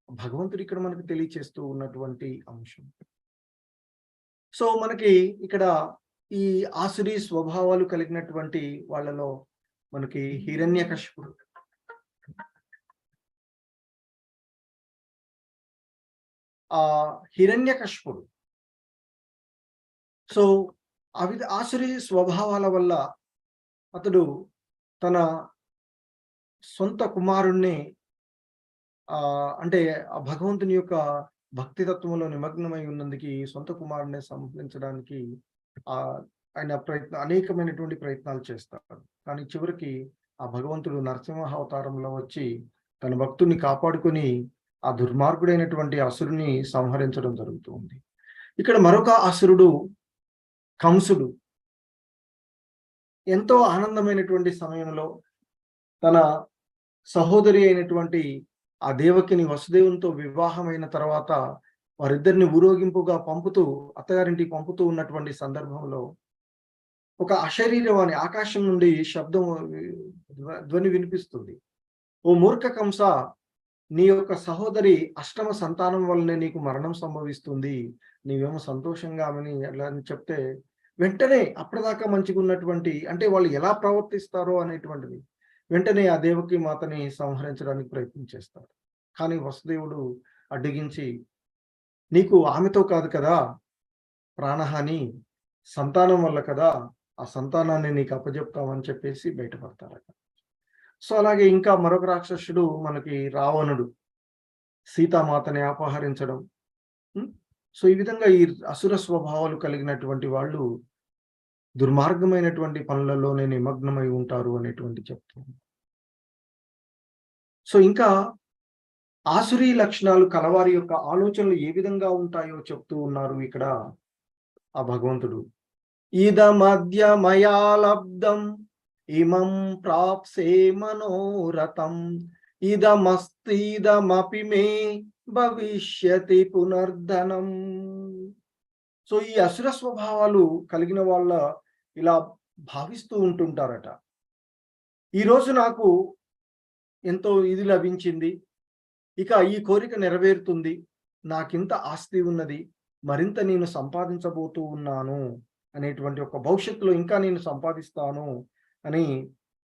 భగవంతుడు ఇక్కడ మనకు తెలియచేస్తూ ఉన్నటువంటి అంశం. సో మనకి ఇక్కడ ఈ ఆసురీ స్వభావాలు కలిగినటువంటి వాళ్ళలో మనకి హిరణ్యకశిపుడు, హిరణ్యకశిపుడు సో ఆసురీ స్వభావాల వల్ల అతడు తన సొంత కుమారుణ్ణి అంటే ఆ భగవంతుని యొక్క భక్తి తత్వంలో నిమగ్నమై ఉన్నందుకు సొంత కుమారుణ్ణి సంహరించడానికి ఆయన అనేకమైనటువంటి ప్రయత్నాలు చేస్తారు. కానీ చివరికి ఆ భగవంతుడు నరసింహ అవతారంలో వచ్చి తన భక్తుడిని కాపాడుకొని ఆ దుర్మార్గుడైనటువంటి అసురుని సంహరించడం జరుగుతుంది. ఇక్కడ మరొక అసురుడు కంసుడు ఎంతో ఆనందమైనటువంటి సమయంలో తన సహోదరి అయినటువంటి ఆ దేవకిని వసుదేవునితో వివాహమైన తర్వాత వారిద్దరిని ఊరేగింపుగా పంపుతూ అత్తగారింటికి పంపుతూ ఉన్నటువంటి సందర్భంలో ఒక అశరీరవాణి ఆకాశం నుండి శబ్దం ధ్వని వినిపిస్తుంది. ఓ మూర్ఖ కంస, నీ యొక్క సహోదరి అష్టమ సంతానం వల్లనే నీకు మరణం సంభవిస్తుంది. నీవేమో సంతోషంగా ఆమెని అలా అని చెప్తే, వెంటనే అప్పటిదాకా మంచిగున్నటువంటి అంటే వాళ్ళు ఎలా ప్రవర్తిస్తారో అనేటువంటిది, వెంటనే ఆ దేవకీ మాతని సంహరించడానికి ప్రయత్నం చేస్తారు. కానీ వసుదేవుడు అడ్డగించి, నీకు ఆమెతో కాదు కదా ప్రాణహాని, సంతానం వల్ల కదా! ఆ సంతానాన్ని నీకు అప్పజెప్తామని చెప్పేసి బయటపడతారట. సో, అలాగే ఇంకా మరొక రాక్షసుడు మనకి రావణుడు. సీతామాతని అపహరించడం. హ్మ్. సో, ఈ విధంగా ఈ అసుర స్వభావాలు కలిగినటువంటి వాళ్ళు దుర్మార్గమైనటువంటి పనులలోనే నిమగ్నమై ఉంటారు అనేటువంటి చెప్తుంది. సో, ఇంకా ఆసురీ లక్షణాలు కలవారి యొక్క ఆలోచనలు ఏ విధంగా ఉంటాయో చెప్తూ ఉన్నారు ఇక్కడ ఆ భగవంతుడు. ఇదమద్య మయా లబ్ధం ఇమం ప్రాప్సే మనోరథం ఇదమస్తిదమపి మే భవిష్యతి పునర్ధనం. సో ఈ అసుర స్వభావాలు కలిగిన వాళ్ళ ఇలా భావిస్తూ ఉంటుంటారట. ఈరోజు నాకు ఎంతో ఇది లభించింది, ఇక ఈ కోరిక నెరవేరుతుంది, నాకింత ఆస్తి ఉన్నది, మరింత నేను సంపాదించబోతూ ఉన్నాను అనేటువంటి ఒక భవిష్యత్తులో ఇంకా నేను సంపాదిస్తాను అని,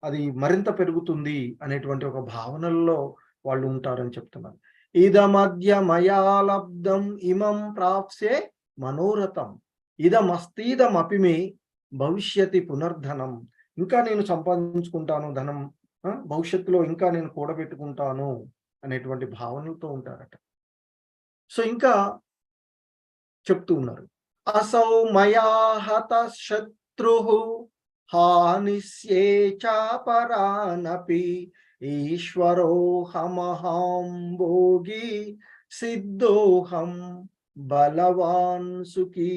అది మరింత పెరుగుతుంది అనేటువంటి ఒక భావనల్లో వాళ్ళు ఉంటారని చెప్తున్నారు. ఇదమద్య మయా లబ్ధం ఇమం ప్రాప్సే మనోరథం ఇదమస్తీదమపి మే భవిష్యతి పునర్ధనం. ఇంకా నేను సంపాదించుకుంటాను ధనం, భవిష్యత్తులో ఇంకా నేను కూడబెట్టుకుంటాను అనేటువంటి భావనలతో ఉంటారట. సో ఇంకా చెప్తూ ఉన్నారు. అసౌ మయా హత శత్రుః హానిస్యే చాపరానపి ఈశ్వరోహమహం భోగి సిద్ధోహం బలవాన్ సుఖీ.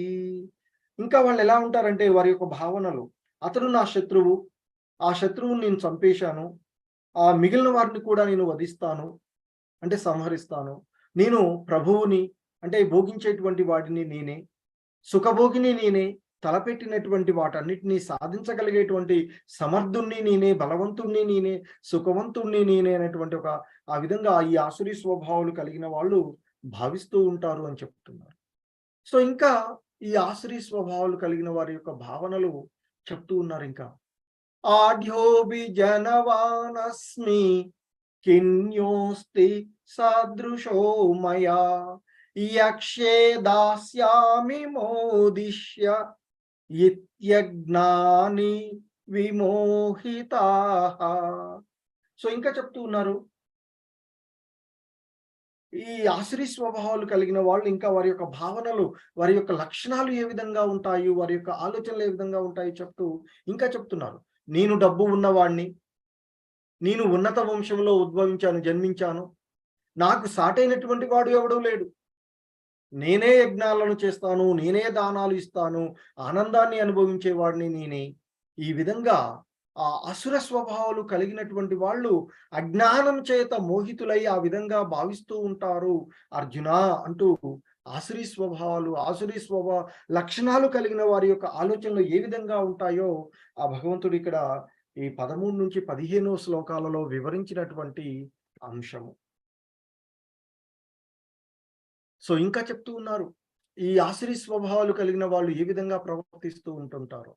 ఇంకా వాళ్ళు ఎలా ఉంటారంటే వారి యొక్క భావనలు, అతడు నా శత్రువు, ఆ శత్రువుని నేను చంపేశాను, ఆ మిగిలిన వారిని కూడా నేను వధిస్తాను అంటే సంహరిస్తాను, నేను ప్రభువుని అంటే భోగించేటువంటి వాడిని నేనే, సుఖభోగిని నేనే, తలపెట్టినటువంటి వాటన్నిటినీ సాధించగలిగేటువంటి సమర్థుణ్ణి నేనే, బలవంతుణ్ణి నేనే, సుఖవంతుణ్ణి నేనే అనేటువంటి ఒక ఆ విధంగా ఈ ఆసురీ స్వభావాలు కలిగిన వాళ్ళు భావిస్తూ ఉంటారు అని చెప్తున్నారు. సో ఇంకా ఈ ఆసురీ స్వభావాలు కలిగిన వారి యొక్క భావనలు చెప్తూ ఉన్నారు ఇంకా. ఆఢ్యోభిజనవానస్మి కిన్యోస్తి సదృశో మయా యక్షే దాస్యామి మోదిష్య ఇత్యజ్ఞాని విమోహితాః. సో ఇంకా చెప్తూ ఉన్నారు, ఈ ఆసురీ స్వభావాలు కలిగిన వాళ్ళు ఇంకా వారి యొక్క భావనలు, వారి యొక్క లక్షణాలు ఏ విధంగా ఉంటాయి, వారి యొక్క ఆలోచనలు ఏ విధంగా ఉంటాయి చెప్తూ ఇంకా చెప్తున్నారు. నేను డబ్బు ఉన్నవాణ్ణి, నేను ఉన్నత వంశంలో ఉద్భవించాను, జన్మించాను, నాకు సాటైనటువంటి వాడు ఎవడూ లేడు, నేనే యజ్ఞాలను చేస్తాను, నేనే దానాలు ఇస్తాను, ఆనందాన్ని అనుభవించేవాడిని నేనే. ఈ విధంగా ఆ అసుర స్వభావాలు కలిగినటువంటి వాళ్ళు అజ్ఞానం చేత మోహితులై ఆ విధంగా భావిస్తూ ఉంటారు అర్జున అంటూ, ఆసురీ స్వభావాలు, ఆసురీ లక్షణాలు కలిగిన వారి యొక్క ఆలోచనలు ఏ విధంగా ఉంటాయో ఆ భగవంతుడు ఇక్కడ ఈ 13 నుంచి 15 శ్లోకాలలో వివరించినటువంటి అంశము. సో ఇంకా చెప్తూ ఉన్నారు, ఈ ఆసురీ స్వభావాలు కలిగిన వాళ్ళు ఏ విధంగా ప్రవర్తిస్తూ ఉంటుంటారో.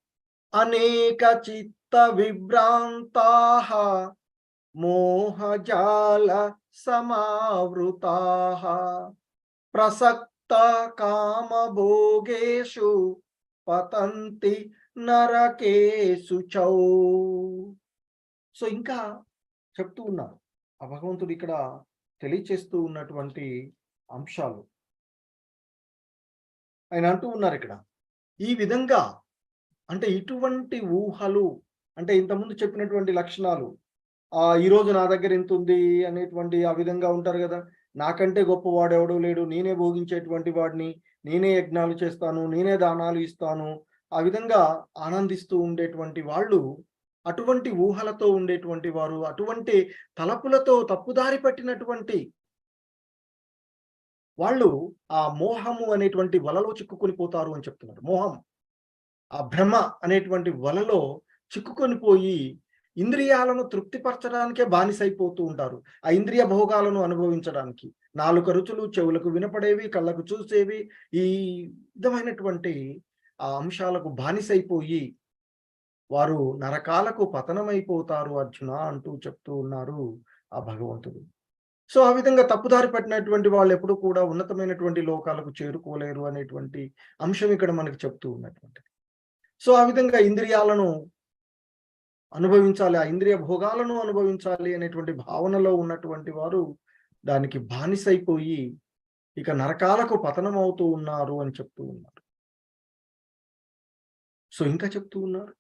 అనేక చిత్త విభ్రాంతాః మోహజాల సమావృతాః ప్రసక్త కామభోగేషు పతంతి నరకేషు చౌ. సో ఇంకా చెప్తూ ఉన్నారు ఆ భగవంతుడు ఇక్కడ తెలియచేస్తూ ఉన్నటువంటి అంశాలు. ఆయన అంటూ ఉన్నారు ఇక్కడ, ఈ విధంగా అంటే ఇటువంటి ఊహలు, అంటే ఇంతకుముందు చెప్పినటువంటి లక్షణాలు, ఈరోజు నా దగ్గర ఇంత ఉంది అనేటువంటి ఆ విధంగా ఉంటారు కదా, నాకంటే గొప్పవాడు ఎవడూ లేడు, నేనే భోగించేటువంటి వాడిని, నేనే యజ్ఞాలు చేస్తాను, నేనే దానాలు ఇస్తాను, ఆ విధంగా ఆనందిస్తూ ఉండేటువంటి వాళ్ళు, అటువంటి ఊహలతో ఉండేటువంటి వారు, అటువంటి తలపులతో తప్పుదారి పట్టినటువంటి వాళ్ళు ఆ మోహము అనేటువంటి వలలో చిక్కుకొని పోతారు అని చెప్తున్నారు. మోహం, ఆ భ్రమ అనేటువంటి వలలో చిక్కుకొని పోయి ఇంద్రియాలను తృప్తిపరచడానికే బానిసైపోతూ ఉంటారు. ఆ ఇంద్రియ భోగాలను అనుభవించడానికి. నాలుక రుచులు, చెవులకు వినపడేవి, కళ్ళకు చూసేవి, ఈ విధమైనటువంటి ఆ అంశాలకు బానిసైపోయి వారు నరకాలకు పతనమైపోతారు అర్జున అంటూ చెప్తూ ఉన్నారు ఆ భగవంతుడు. సో, ఆ విధంగా తప్పుదారి పట్టినటువంటి వాళ్ళెప్పుడూ కూడా ఉన్నతమైనటువంటి లోకాలకు చేరుకోలేరు అనేటువంటి అంశం ఇక్కడ మనకు చెప్తూ ఉన్నటువంటిది. సో, ఆ విధంగా ఇంద్రియాలను అనుభవించాలి, ఆ ఇంద్రియ భోగాలను అనుభవించాలి అనేటువంటి భావనలో ఉన్నటువంటి వారు దానికి బానిసైపోయి ఇక నరకాలకు పతనమవుతూ ఉన్నారు అని చెప్తూ ఉన్నారు. సో, ఇంకా చెప్తూ ఉన్నారు.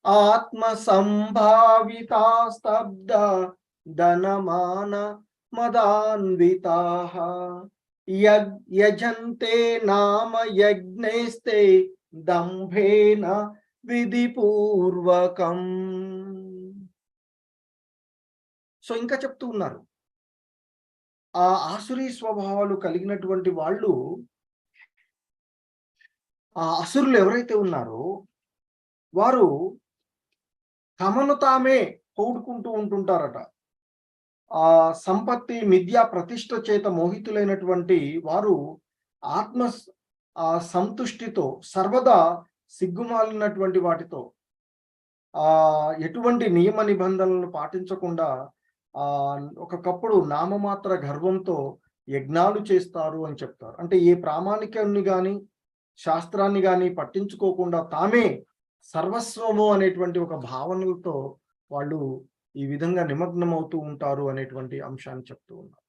ఆత్మ సంభావితా స్తబ్ద ధనమాన మదాన్వితాః యజంతే నామ యజ్ఞైస్తే దంభేన విధిపూర్వకం. సో ఇంకా చెప్తూ ఉన్నారు. ఆ ఆసురీ స్వభావాలు కలిగినటువంటి వాళ్ళు, ఆ అసురులు ఎవరైతే ఉన్నారో వారు తమను తామే పొగుడుకుంటూ ఉంటుంటారట. ఆ సంపత్తి, మిథ్యా ప్రతిష్ఠ చేత మోహితులైనటువంటి వారు ఆత్మ సంతుష్టితో సర్వదా సిగ్గుమాలినటువంటి వాటితో ఎటువంటి నియమ నిబంధనలను పాటించకుండా ఒకప్పుడు నామమాత్ర గర్వంతో యజ్ఞాలు చేస్తారు అని చెప్తారు. అంటే ఏ ప్రామాణికాన్ని గాని శాస్త్రాన్ని గాని పట్టించుకోకుండా తామే సర్వస్వము అనేటువంటి ఒక భావనలతో వాళ్ళు ఈ విధంగా నిమగ్నమవుతూ ఉంటారు అనేటువంటి అంశాన్ని చెప్తూ ఉన్నారు.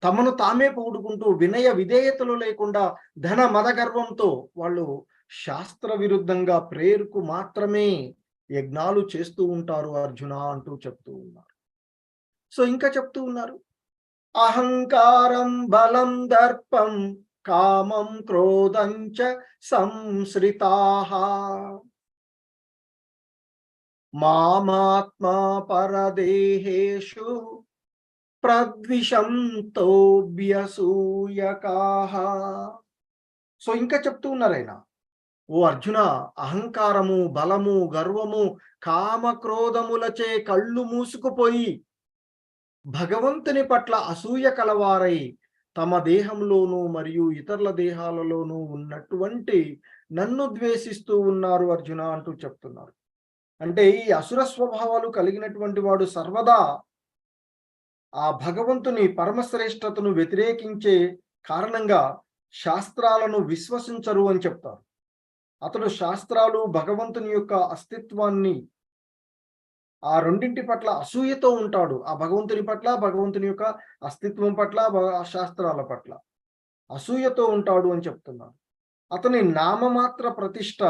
తమను తామే పొగుడుకుంటూ వినయ విధేయతలు లేకుండా ధన మద గర్వంతో వాళ్ళు శాస్త్ర విరుద్ధంగా ప్రేరుకు మాత్రమే యజ్ఞాలు చేస్తూ ఉంటారు అర్జున అంటూ చెప్తూ ఉన్నారు. సో ఇంకా చెప్తూ ఉన్నారు. అహంకారం బలం దర్పం కామం క్రోధం చ సంశ్రితాః మామాత్మా పరదేహేషు ప్రద్విషంతోభ్యసూయకాః. సో ఇంకా చెప్తూ ఉన్నారు ఆయన. ఓ అర్జున, అహంకారము, బలము, గర్వము, కామ క్రోధములచే కళ్ళు మూసుకుపోయి భగవంతుని పట్ల అసూయ కలవారై తమ దేహంలోనూ మరియు ఇతరుల దేహాలలోనూ ఉన్నటువంటి నన్ను ద్వేషిస్తూ ఉన్నారు అర్జున అంటూ చెప్తున్నారు. అంటే ఈ అసుర స్వభావాలు కలిగినటువంటి వాడు సర్వదా ఆ భగవంతుని పరమశ్రేష్టతను వ్యతిరేకించే కారణంగా శాస్త్రాలను విశ్వసించరు అని చెప్తారు. అతడు శాస్త్రాలు, భగవంతుని యొక్క అస్తిత్వాన్ని, ఆ రెండింటి పట్ల అసూయతో ఉంటాడు. ఆ భగవంతుని పట్ల, భగవంతుని యొక్క అస్తిత్వం పట్ల, శాస్త్రాల పట్ల అసూయతో ఉంటాడు అని చెప్తున్నారు. అతని నామమాత్ర ప్రతిష్ట,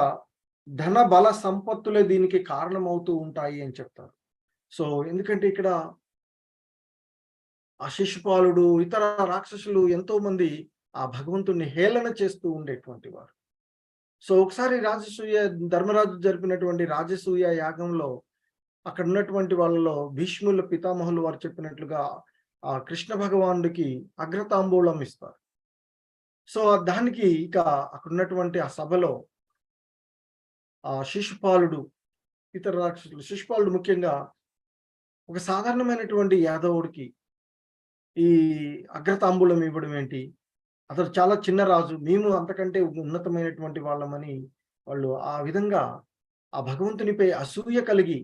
ధన బల సంపత్తులే దీనికి కారణమవుతూ ఉంటాయి అని చెప్తారు. సో ఎందుకంటే ఇక్కడ ఆ శిశుపాలుడు, ఇతర రాక్షసులు ఎంతో మంది ఆ భగవంతుణ్ణి హేళన చేస్తూ ఉండేటువంటి వారు. సో ఒకసారి ధర్మరాజు జరిపినటువంటి రాజసూయ యాగంలో అక్కడ ఉన్నటువంటి వాళ్ళలో భీష్ముల పితామహులు వారు చెప్పినట్లుగా ఆ కృష్ణ భగవానుడికి అగ్రతాంబూలం ఇస్తారు. సో దానికి ఇక అక్కడ ఉన్నటువంటి ఆ సభలో ఆ శిశుపాలుడు, ఇతర రాక్షసులు, శిశుపాలుడు ముఖ్యంగా ఒక సాధారణమైనటువంటి యాదవుడికి ఈ అగ్రతాంబూలం ఇవ్వడం ఏంటి? అతడు చాలా చిన్న రాజు, మేము అంతకంటే ఉన్నతమైనటువంటి వాళ్ళమని వాళ్ళు ఆ విధంగా ఆ భగవంతునిపై అసూయ కలిగి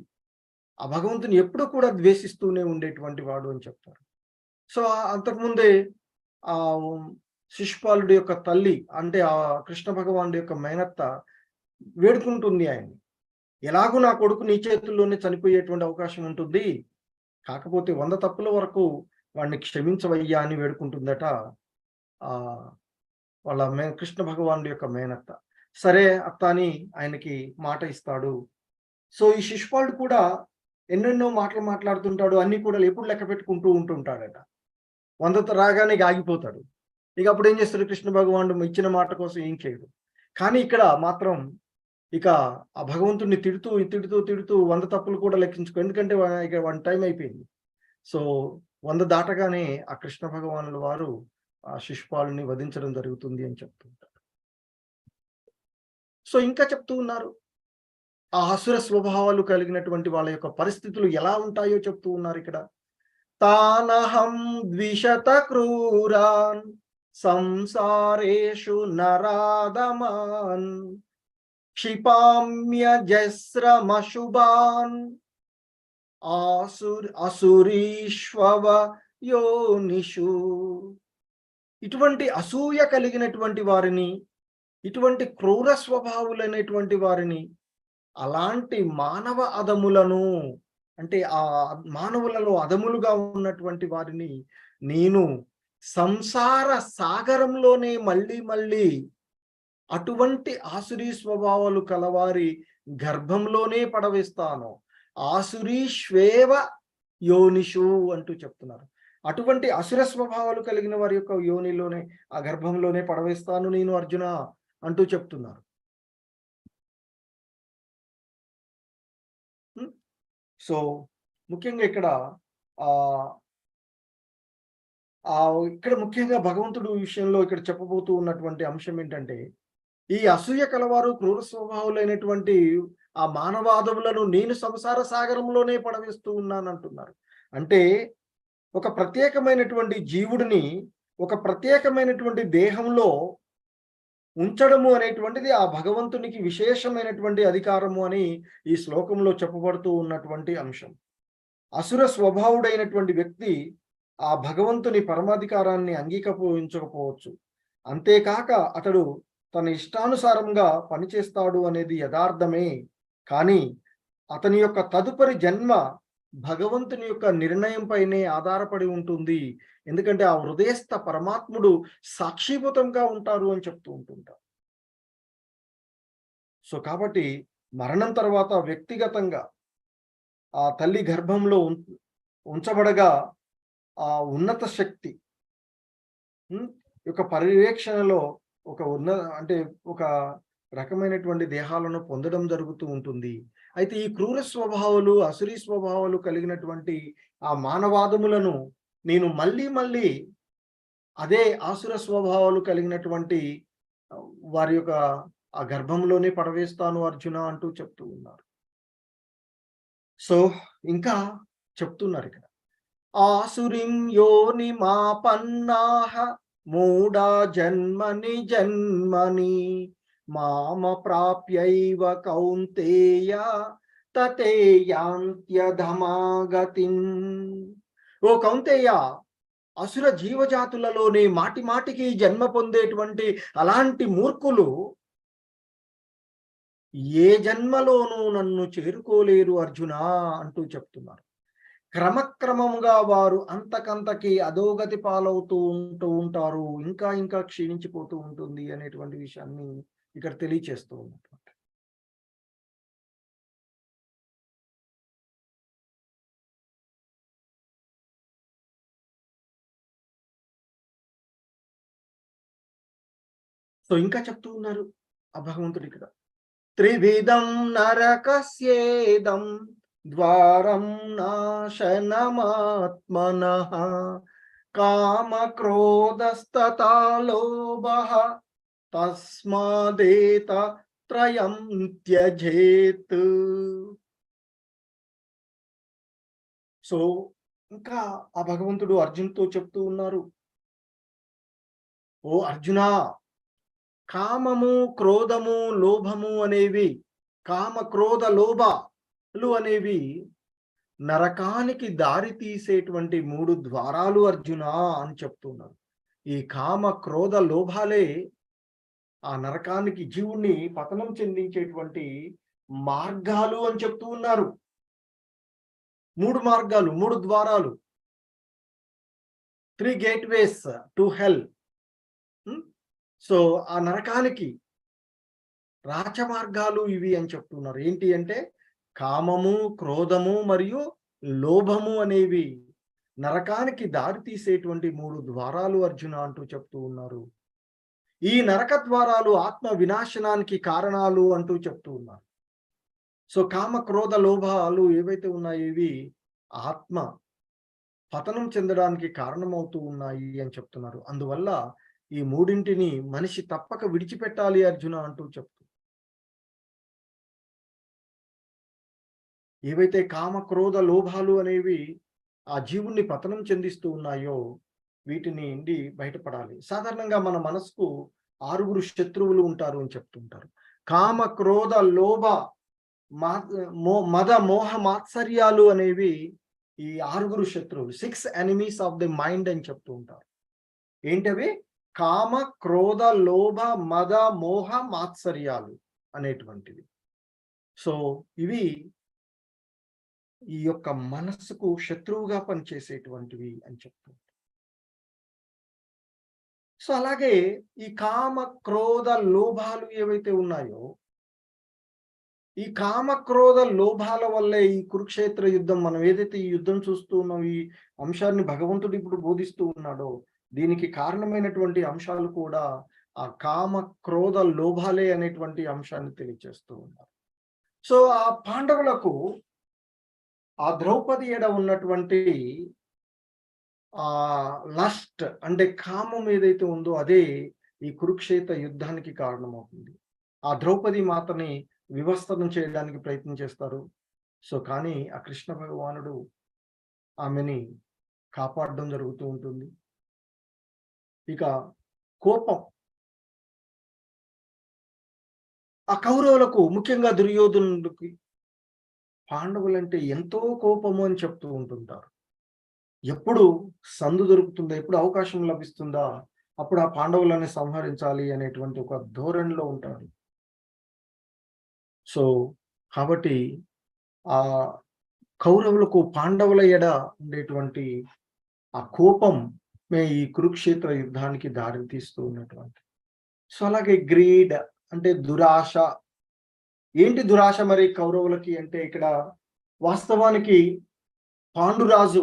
ఆ భగవంతుని ఎప్పుడూ కూడా ద్వేషిస్తూనే ఉండేటువంటి వాడు అని చెప్తారు. సో అంతకుముందే ఆ శిశుపాలుడి యొక్క తల్లి, అంటే ఆ కృష్ణ భగవానుడి యొక్క మేనత్త వేడుకుంటుంది ఆయన్ని. ఎలాగూ నా కొడుకు నీ చేతుల్లోనే చనిపోయేటువంటి అవకాశం ఉంటుంది, కాకపోతే 100 తప్పుల వరకు వాడిని క్షమించవయ్యా అని వేడుకుంటుందట ఆ వాళ్ళ కృష్ణ భగవానుడి యొక్క మేనత్త. సరే అత్త అని ఆయనకి మాట ఇస్తాడు. సో ఈ శిశుపాలుడు కూడా ఎన్నెన్నో మాటలు మాట్లాడుతుంటాడు. అన్ని కూడా ఎప్పుడు లెక్క పెట్టుకుంటూ ఉంటుంటాడట. 100 రాగానే ఆగిపోతాడు. ఇక అప్పుడు ఏం చేస్తాడు కృష్ణ భగవానుడు ఇచ్చిన మాట కోసం ఏం చేయడు. కానీ ఇక్కడ మాత్రం ఇక ఆ భగవంతుడిని తిడుతూ, తిడుతూ, తిడుతూ 100 తప్పులు కూడా లెక్కించుకో, ఎందుకంటే ఇక వన్ టైం అయిపోయింది. సో 100 దాటగానే ఆ కృష్ణ భగవానుల వారు ఆ శిశుపాలుని వధించడం జరుగుతుంది అని చెప్తూ ఉంటారు. సో ఇంకా చెప్తూ ఉన్నారు. ఆ అసుర స్వభావాలు కలిగినటువంటి వాళ్ళ యొక్క పరిస్థితులు ఎలా ఉంటాయో చెప్తూ ఉన్నారు ఇక్కడ. తానహం ద్విషత క్రూరాన్ సంసారేషు నరాదమాన్ క్షిపామ్యజస్రమశుభాన్ అసురీష్వవ యోనిషు. ఇటువంటి అసూయ కలిగినటువంటి వారిని, ఇటువంటి క్రూర స్వభావులైనటువంటి వారిని, అలాంటి మానవ అధములను, అంటే ఆ మానవులలో అధములుగా ఉన్నటువంటి వారిని నేను సంసార సాగరంలోనే మళ్ళీ మళ్ళీ అటువంటి ఆసురీ స్వభావాలు కలవారి గర్భంలోనే పడవేస్తాను. ఆసురీష్వేవ యోనిషు అంటూ చెప్తున్నారు. అటువంటి అసుర స్వభావాలు కలిగిన వారి యొక్క యోనిలోనే, ఆ గర్భంలోనే పడవేస్తాను నేను అర్జున అంటూ చెప్తున్నారు. సో ముఖ్యంగా ఇక్కడ ఇక్కడ ముఖ్యంగా భగవంతుడు విషయంలో ఇక్కడ చెప్పబోతూ ఉన్నటువంటి అంశం ఏంటంటే, ఈ అసూయ కలవారు క్రూర స్వభావులైనటువంటి ఆ మానవాదములను నేను సంసార సాగరంలోనే పడవేస్తూ ఉన్నానంటున్నారు. అంటే ఒక ప్రత్యేకమైనటువంటి జీవుడిని ఒక ప్రత్యేకమైనటువంటి దేహంలో ఉంచడము అనేటువంటిది ఆ భగవంతునికి విశేషమైనటువంటి అధికారము అని ఈ శ్లోకంలో చెప్పబడుతూ ఉన్నటువంటి అంశం. అసుర స్వభావుడైనటువంటి వ్యక్తి ఆ భగవంతుని పరమాధికారాన్ని అంగీకరించకపోవచ్చు. అంతేకాక అతడు తన ఇష్టానుసారంగా పనిచేస్తాడు అనేది యథార్థమే. కానీ అతని యొక్క తదుపరి జన్మ భగవంతుని యొక్క నిర్ణయంపైనే ఆధారపడి ఉంటుంది. ఎందుకంటే ఆ హృదయస్థ పరమాత్ముడు సాక్షిభూతంగా ఉంటారు అని చెప్తూ ఉంటుంటారు. సో కాబట్టి మరణం తర్వాత వ్యక్తిగతంగా ఆ తల్లి గర్భంలో ఉంచబడగా ఆ ఉన్నత శక్తి యొక్క పర్యవేక్షణలో ఒక రకమైనటువంటి దేహాలను పొందడం జరుగుతూ ఉంటుంది. అయితే ఈ క్రూర స్వభావాలు, అసురీ స్వభావాలు కలిగినటువంటి ఆ మానవాదములను నేను మళ్ళీ మళ్ళీ అదే ఆసుర స్వభావాలు కలిగినటువంటి వారి యొక్క ఆ గర్భంలోనే పడవేస్తాను అర్జున అంటూ చెప్తూ ఉన్నారు. సో ఇంకా చెప్తున్నారు ఇక్కడ, ఆసురిం యోని మాపన్నాహ మూఢా జన్మని జన్మని మామ ప్రాప్యైవ కౌంతేయ తతే యాంత్యధమాగతిం. ఓ కౌంతేయ, అసుర జీవజాతులలోనే మాటి మాటికి జన్మ పొందేటువంటి అలాంటి మూర్ఖులు ఏ జన్మలోనూ నన్ను చేరుకోలేరు అర్జున అంటూ చెప్తున్నారు. క్రమక్రమంగా వారు అంతకంతకి అధోగతి పాలవుతూ ఉంటారు, ఇంకా ఇంకా క్షీణించిపోతూ ఉంటుంది అనేటువంటి విషయాన్ని ఇక్కడ తెలియచేస్తూ ఉన్నటువంటి. సో ఇంకా చెప్తూ ఉన్నారు ఆ భగవంతుడు ఇక్కడ, త్రివిధం నరకస్యేదం ద్వారం నాశనమాత్మనః కామ క్రోధస్తథా లోభః తస్మాదేత త్రయం త్యజేత్. సో ఇంకా ఆ భగవంతుడు అర్జున్తో చెప్తూ ఉన్నారు, ఓ అర్జునా, కామము, క్రోధము, లోభము అనేవి, కామ క్రోధ లోభాలు అనేవి నరకానికి దారి తీసేటువంటి 3 ద్వారాలు అర్జున అని చెప్తున్నారు. ఈ కామ క్రోధ లోభాలే ఆ నరకానికి జీవుణ్ణి పతనం చెందించేటువంటి మార్గాలు అని చెప్తూ ఉన్నారు. 3 మార్గాలు, 3 ద్వారాలు, 3 గేట్వేస్ టు హెల్. సో ఆ నరకానికి రాచమార్గాలు ఇవి అని చెప్తున్నారు. ఏంటి అంటే కామము, క్రోధము మరియు లోభము అనేవి నరకానికి దారి తీసేటువంటి 3 ద్వారాలు అర్జున అంటూ చెప్తూ ఉన్నారు. ఈ నరక ద్వారాలు ఆత్మ వినాశనానికి కారణాలు అంటూ చెప్తూ ఉన్నారు. సో కామ క్రోధ లోభాలు ఏవైతే ఉన్నాయో ఇవి ఆత్మ పతనం చెందడానికి కారణమవుతూ ఉన్నాయి అని చెప్తున్నారు. అందువల్ల ఈ 3ంటిని మనిషి తప్పక విడిచిపెట్టాలి అర్జున అంటూ చెప్తూ ఏవైతే కామ క్రోధ లోభాలు అనేవి ఆ జీవుణ్ణి పతనం చెందిస్తూ ఉన్నాయో వీటిని నుండి బయటపడాలి. సాధారణంగా మన మనసుకు 6 శత్రువులు ఉంటారు అని చెప్తుంటారు. కామ క్రోధ లోభ మా మద మోహ మాత్సర్యాలు అనేవి ఈ 6 శత్రువులు, 6 ఎనిమీస్ ఆఫ్ ది మైండ్ అని చెప్తూ ఉంటారు. ఏంటవి? కామ క్రోధ లోభ మద మోహ మాత్సర్యాలు అనేటువంటివి. సో ఇవి ఈ యొక్క మనస్సుకు శత్రువుగా పనిచేసేటువంటివి అని చెప్తూ. సో అలాగే ఈ కామ క్రోధ లోభాలు ఏవైతే ఉన్నాయో, ఈ కామ క్రోధ లోభాల వల్లే ఈ కురుక్షేత్ర యుద్ధం, మనం ఏదైతే ఈ యుద్ధం చూస్తూ ఉన్నాం, ఈ అంశాన్ని భగవంతుడు ఇప్పుడు బోధిస్తూ ఉన్నాడో, దీనికి కారణమైనటువంటి అంశాలు కూడా ఆ కామ క్రోధ లోభాలే అనేటువంటి అంశాన్ని తెలియజేస్తూ ఉన్నారు. సో ఆ పాండవులకు ఆ ద్రౌపది ఎడ ఉన్నటువంటి ఆ లస్ట్ అంటే కామం ఏదైతే ఉందో అదే ఈ కురుక్షేత్ర యుద్ధానికి కారణమవుతుంది. ఆ ద్రౌపది మాతని వివస్త్రం చేయడానికి ప్రయత్నం చేస్తారు. సో కానీ ఆ కృష్ణ భగవానుడు ఆమెని కాపాడడం జరుగుతూ ఉంటుంది. ఇక కోపం, ఆ కౌరవులకు ముఖ్యంగా దుర్యోధనుడికి పాండవులంటే ఎంతో కోపము అని చెప్తూ ఉంటుంటారు. ఎప్పుడు సందు దొరుకుతుందా, ఎప్పుడు అవకాశం లభిస్తుందా, అప్పుడు ఆ పాండవులని సంహరించాలి అనేటువంటి ఒక ధోరణిలో ఉంటాడు. సో కాబట్టి ఆ కౌరవులకు పాండవుల ఎడ ఉండేటువంటి ఆ కోపం ఈ కురుక్షేత్ర యుద్ధానికి దారి తీస్తూ ఉన్నటువంటి. సో అలాగే గ్రీడ్ అంటే దురాశ. ఏంటి దురాశ మరి కౌరవులకి అంటే ఇక్కడ వాస్తవానికి పాండురాజు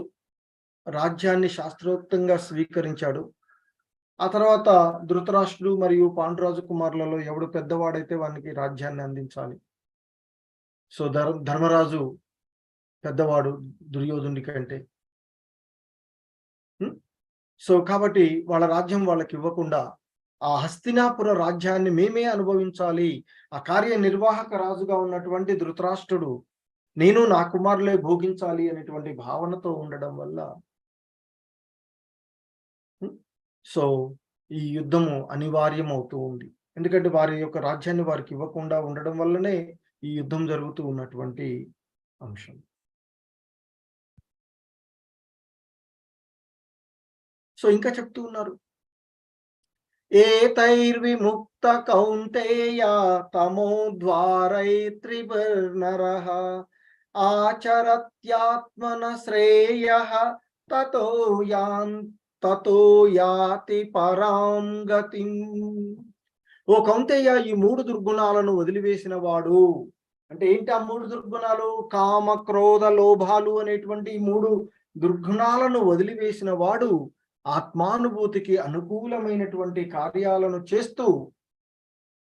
రాజ్యాన్ని శాస్త్రోక్తంగా స్వీకరించాడు. ఆ తర్వాత ధృతరాష్ట్రుడు మరియు పాండురాజు కుమారులలో ఎవడు పెద్దవాడైతే వానికి రాజ్యాన్ని అందించాలి. సో ధర్మరాజు పెద్దవాడు దుర్యోధనుడి కంటే. సో కాబట్టి వాళ్ళ రాజ్యం వాళ్ళకి ఇవ్వకుండా ఆ హస్తినాపుర రాజ్యాన్ని మేమే అనుభవించాలి, ఆ కార్యనిర్వాహక రాజుగా ఉన్నటువంటి ధృతరాష్ట్రుడు నేను నా కుమారులే భోగించాలి అనేటువంటి భావనతో ఉండడం వల్ల సో ఈ యుద్ధము అనివార్యం అవుతూ ఉంది. ఎందుకంటే వారి యొక్క రాజ్యాన్ని వారికి ఇవ్వకుండా ఉండడం వల్లనే ఈ యుద్ధం జరుగుతూ ఉన్నటువంటి అంశం. సో ఇంకా చెప్తూ ఉన్నారు, ఏతైర్విముక్త కౌంతేయ తమో ద్వారై త్రిభిర్నరః ఆచరత్యాత్మన శ్రేయః తతో యాతి పరాం గతిం. ఓ కౌంతేయ, ఈ 3 దుర్గుణాలను వదిలివేసిన వాడు అంటే ఏంటి? ఆ 3 దుర్గుణాలు కామ క్రోధ లోభాలు అనేటువంటి 3 దుర్గుణాలను వదిలివేసిన వాడు ఆత్మానుభూతికి అనుకూలమైనటువంటి కార్యాలను చేస్తూ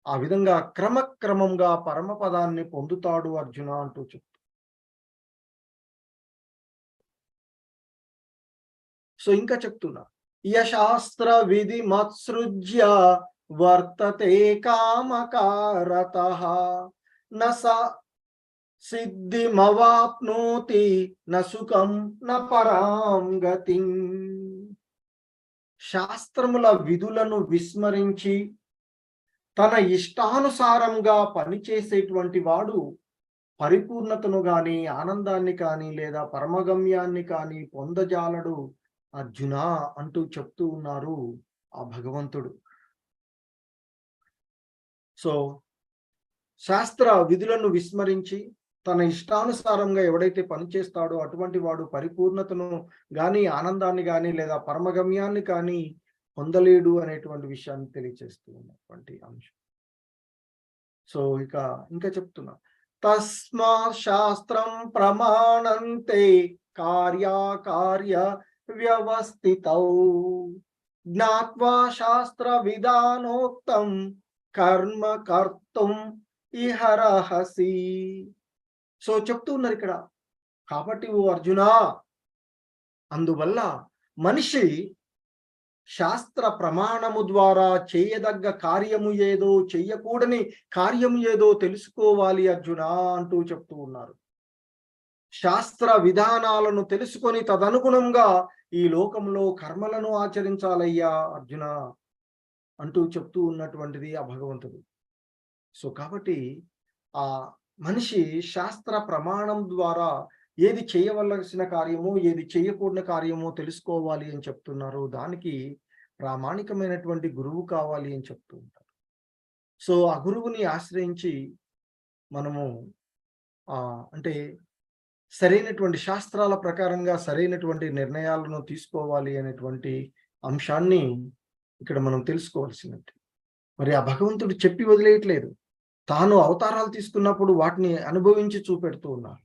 ఆ విధంగా క్రమక్రమంగా పరమపదాన్ని పొందుతాడు అర్జున అంటూ చెప్తాడు. సో ఇంకా చెప్తున్నా, యశాస్త్ర విధి మత్సృజ్య వర్తతే కామకారతః న సిద్ధిమవాప్నోతి న సుఖం న పరాం గతిం. శాస్త్రముల విధులను విస్మరించి తన ఇష్టానుసారంగా పనిచేసేటువంటి వాడు పరిపూర్ణతను గాని, ఆనందాన్ని కానీ, లేదా పరమగమ్యాన్ని కానీ పొందజాలడు అర్జున అంటూ చెప్తూ ఉన్నారు ఆ భగవంతుడు. సో శాస్త్ర విధులను విస్మరించి తన ఇష్టానుసారంగా ఎవడైతే పనిచేస్తాడో అటువంటి వాడు పరిపూర్ణతను గాని, ఆనందాన్ని గాని, లేదా పరమగమ్యాన్ని కానీ పొందలేడు అనేటువంటి విషయాన్ని తెలియజేస్తూ ఉన్నటువంటి అంశం. సో ఇంకా చెప్తున్నా, తస్మా శాస్త్రం ప్రమాణంతే కార్యాకార్య వ్యవస్థితౌ జ్ఞాత్వా శాస్త్ర విధానోక్తం కర్మ కర్తుం ఇహరహసి. సో చెప్తూ ఉన్నారు ఇక్కడ, కాబట్టి ఓ అర్జున, అందువల్ల మనిషి శాస్త్ర ప్రమాణము ద్వారా చేయదగ్గ కార్యము ఏదో, చెయ్యకూడని కార్యము ఏదో తెలుసుకోవాలి అర్జున అంటూ చెప్తూ ఉన్నారు. శాస్త్ర విధానాలను తెలుసుకొని తదనుగుణంగా ఈ లోకంలో కర్మలను ఆచరించాలయ్యా అర్జున అంటూ చెప్తూ ఉన్నటువంటిది ఆ భగవంతుడు. సో కాబట్టి ఆ మనిషి శాస్త్ర ప్రమాణం ద్వారా ఏది చేయవలసిన కార్యమో, ఏది చేయకూడని కార్యమో తెలుసుకోవాలి అని చెప్తున్నారు. దానికి ప్రామాణికమైనటువంటి గురువు కావాలి అని చెప్తూ ఉంటారు. సో ఆ గురువుని ఆశ్రయించి మనము అంటే సరైనటువంటి శాస్త్రాల ప్రకారంగా సరైనటువంటి నిర్ణయాలను తీసుకోవాలి అనేటువంటి అంశాన్ని ఇక్కడ మనం తెలుసుకోవాల్సినది. మరి ఆ భగవంతుడు చెప్పి వదిలేయట్లేదు. తాను అవతారాలు తీసుకున్నప్పుడు వాటిని అనుభవించి చూపెడుతూ ఉన్నారు.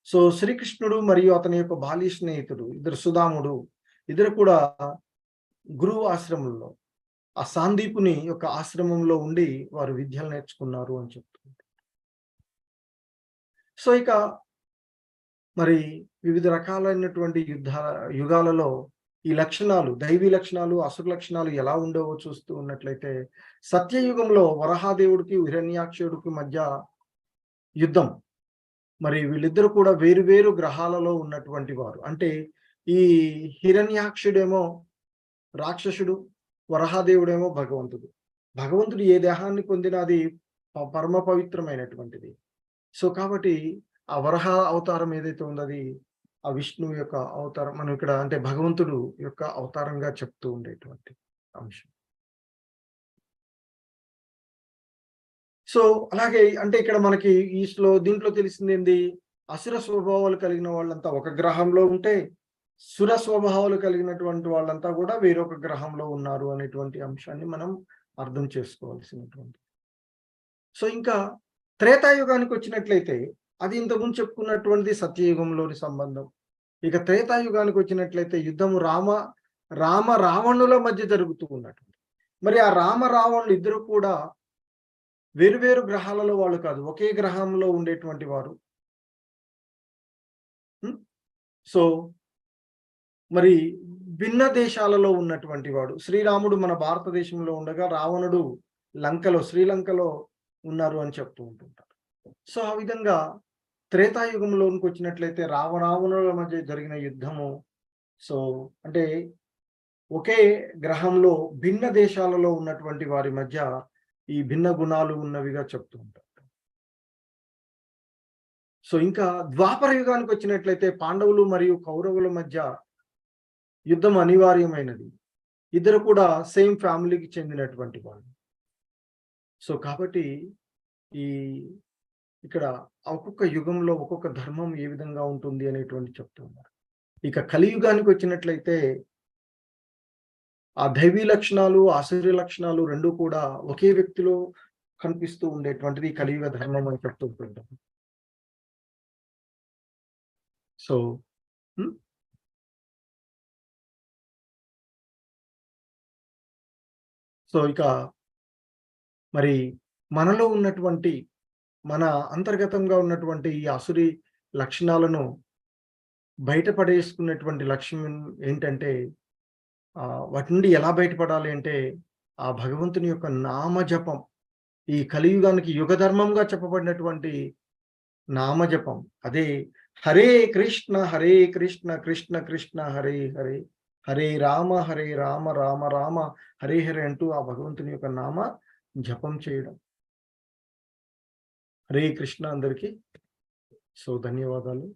సో శ్రీకృష్ణుడు మరియు అతని యొక్క బాల్య స్నేహితుడు ఇద్దరు సుధాముడు ఇద్దరు కూడా గురువు ఆశ్రమంలో ఆ సాందీపుని యొక్క ఆశ్రమంలో ఉండి వారు విద్యలు నేర్చుకున్నారు అని చెప్తుంది. సో ఇక మరి వివిధ రకాలైనటువంటి యుగాలలో ఈ లక్షణాలు, దైవీ లక్షణాలు, అసుర లక్షణాలు ఎలా ఉండేవో చూస్తూ ఉన్నట్లయితే సత్యయుగంలో వరహాదేవుడికి హిరణ్యాక్షుడికి మధ్య యుద్ధం. మరి వీళ్ళిద్దరూ కూడా వేరు వేరు గ్రహాలలో ఉన్నటువంటి వారు. అంటే ఈ హిరణ్యాక్షుడేమో రాక్షసుడు, వరహాదేవుడేమో భగవంతుడు. భగవంతుడు ఏ దేహాన్ని పొందినా అది పరమ పవిత్రమైనటువంటిది. సో కాబట్టి ఆ వరహ అవతారం ఏదైతే ఉందో అది ఆ విష్ణువు యొక్క అవతారం. మనం ఇక్కడ అంటే భగవంతుడు యొక్క అవతారంగా చెప్తూ ఉండేటువంటి అంశం. సో అలాగే అంటే ఇక్కడ మనకి దీంట్లో తెలిసింది ఏంది, అసుర స్వభావాలు కలిగిన వాళ్ళంతా ఒక గ్రహంలో ఉంటే, సుర స్వభావాలు కలిగినటువంటి వాళ్ళంతా కూడా వేరొక గ్రహంలో ఉన్నారు అనేటువంటి అంశాన్ని మనం అర్థం చేసుకోవాల్సినటువంటి. సో ఇంకా త్రేతాయుగానికి వచ్చినట్లయితే అది ఇంతకుముందు చెప్పుకున్నటువంటిది సత్యయుగంలోని సంబంధం. ఇక త్రేతాయుగానికి వచ్చినట్లయితే యుద్ధము రావణుల మధ్య జరుగుతూ ఉన్నటువంటి. మరి ఆ రావణులు ఇద్దరు కూడా వేరు వేరు గ్రహాలలో వాళ్ళు కాదు, ఒకే గ్రహంలో ఉండేటువంటి వారు. సో మరి భిన్న దేశాలలో ఉన్నటువంటి వాడు. శ్రీరాముడు మన భారతదేశంలో ఉండగా రావణుడు శ్రీలంకలో ఉన్నారు అని చెప్తూ ఉంటుంటారు. సో ఆ విధంగా త్రేతాయుగంలోనికి వచ్చినట్లయితే రావణుల మధ్య జరిగిన యుద్ధము. సో అంటే ఒకే గ్రహంలో భిన్న దేశాలలో ఉన్నటువంటి వారి మధ్య ఈ భిన్న గుణాలు ఉన్నవిగా చెప్తూ ఉంటారు. సో ఇంకా ద్వాపర యుగానికి వచ్చినట్లయితే పాండవులు మరియు కౌరవుల మధ్య యుద్ధం అనివార్యమైనది. ఇద్దరు కూడా సేమ్ ఫ్యామిలీకి చెందినటువంటి వాళ్ళు. సో కాబట్టి ఇక్కడ ఒక్కొక్క యుగంలో ఒక్కొక్క ధర్మం ఏ విధంగా ఉంటుంది అనేటువంటి చెప్తున్నారు. ఇక కలియుగానికి వచ్చినట్లయితే ఆ దైవీ లక్షణాలు, ఆసురీ లక్షణాలు రెండు కూడా ఒకే వ్యక్తిలో కనిపిస్తూ ఉండేటువంటిది కలియుగ ధర్మం అని చెప్తూ ఉంటాం. సో ఇక మరి మనలో ఉన్నటువంటి మన అంతర్గతంగా ఉన్నటువంటి ఈ ఆసురీ లక్షణాలను బయటపడేసుకున్నటువంటి లక్ష్యం ఏంటంటే వాటి నుండి ఎలా బయటపడాలి అంటే ఆ భగవంతుని యొక్క నామజపం. ఈ కలియుగానికి యుగ ధర్మంగా చెప్పబడినటువంటి నామజపం. అదే హరే కృష్ణ కృష్ణ కృష్ణ హరే హరే, హరే రామ రామ రామ హరే హరే అంటూ ఆ భగవంతుని యొక్క నామ జపం చేయడం. హరే కృష్ణ అందరికీ. సో ధన్యవాదాలు.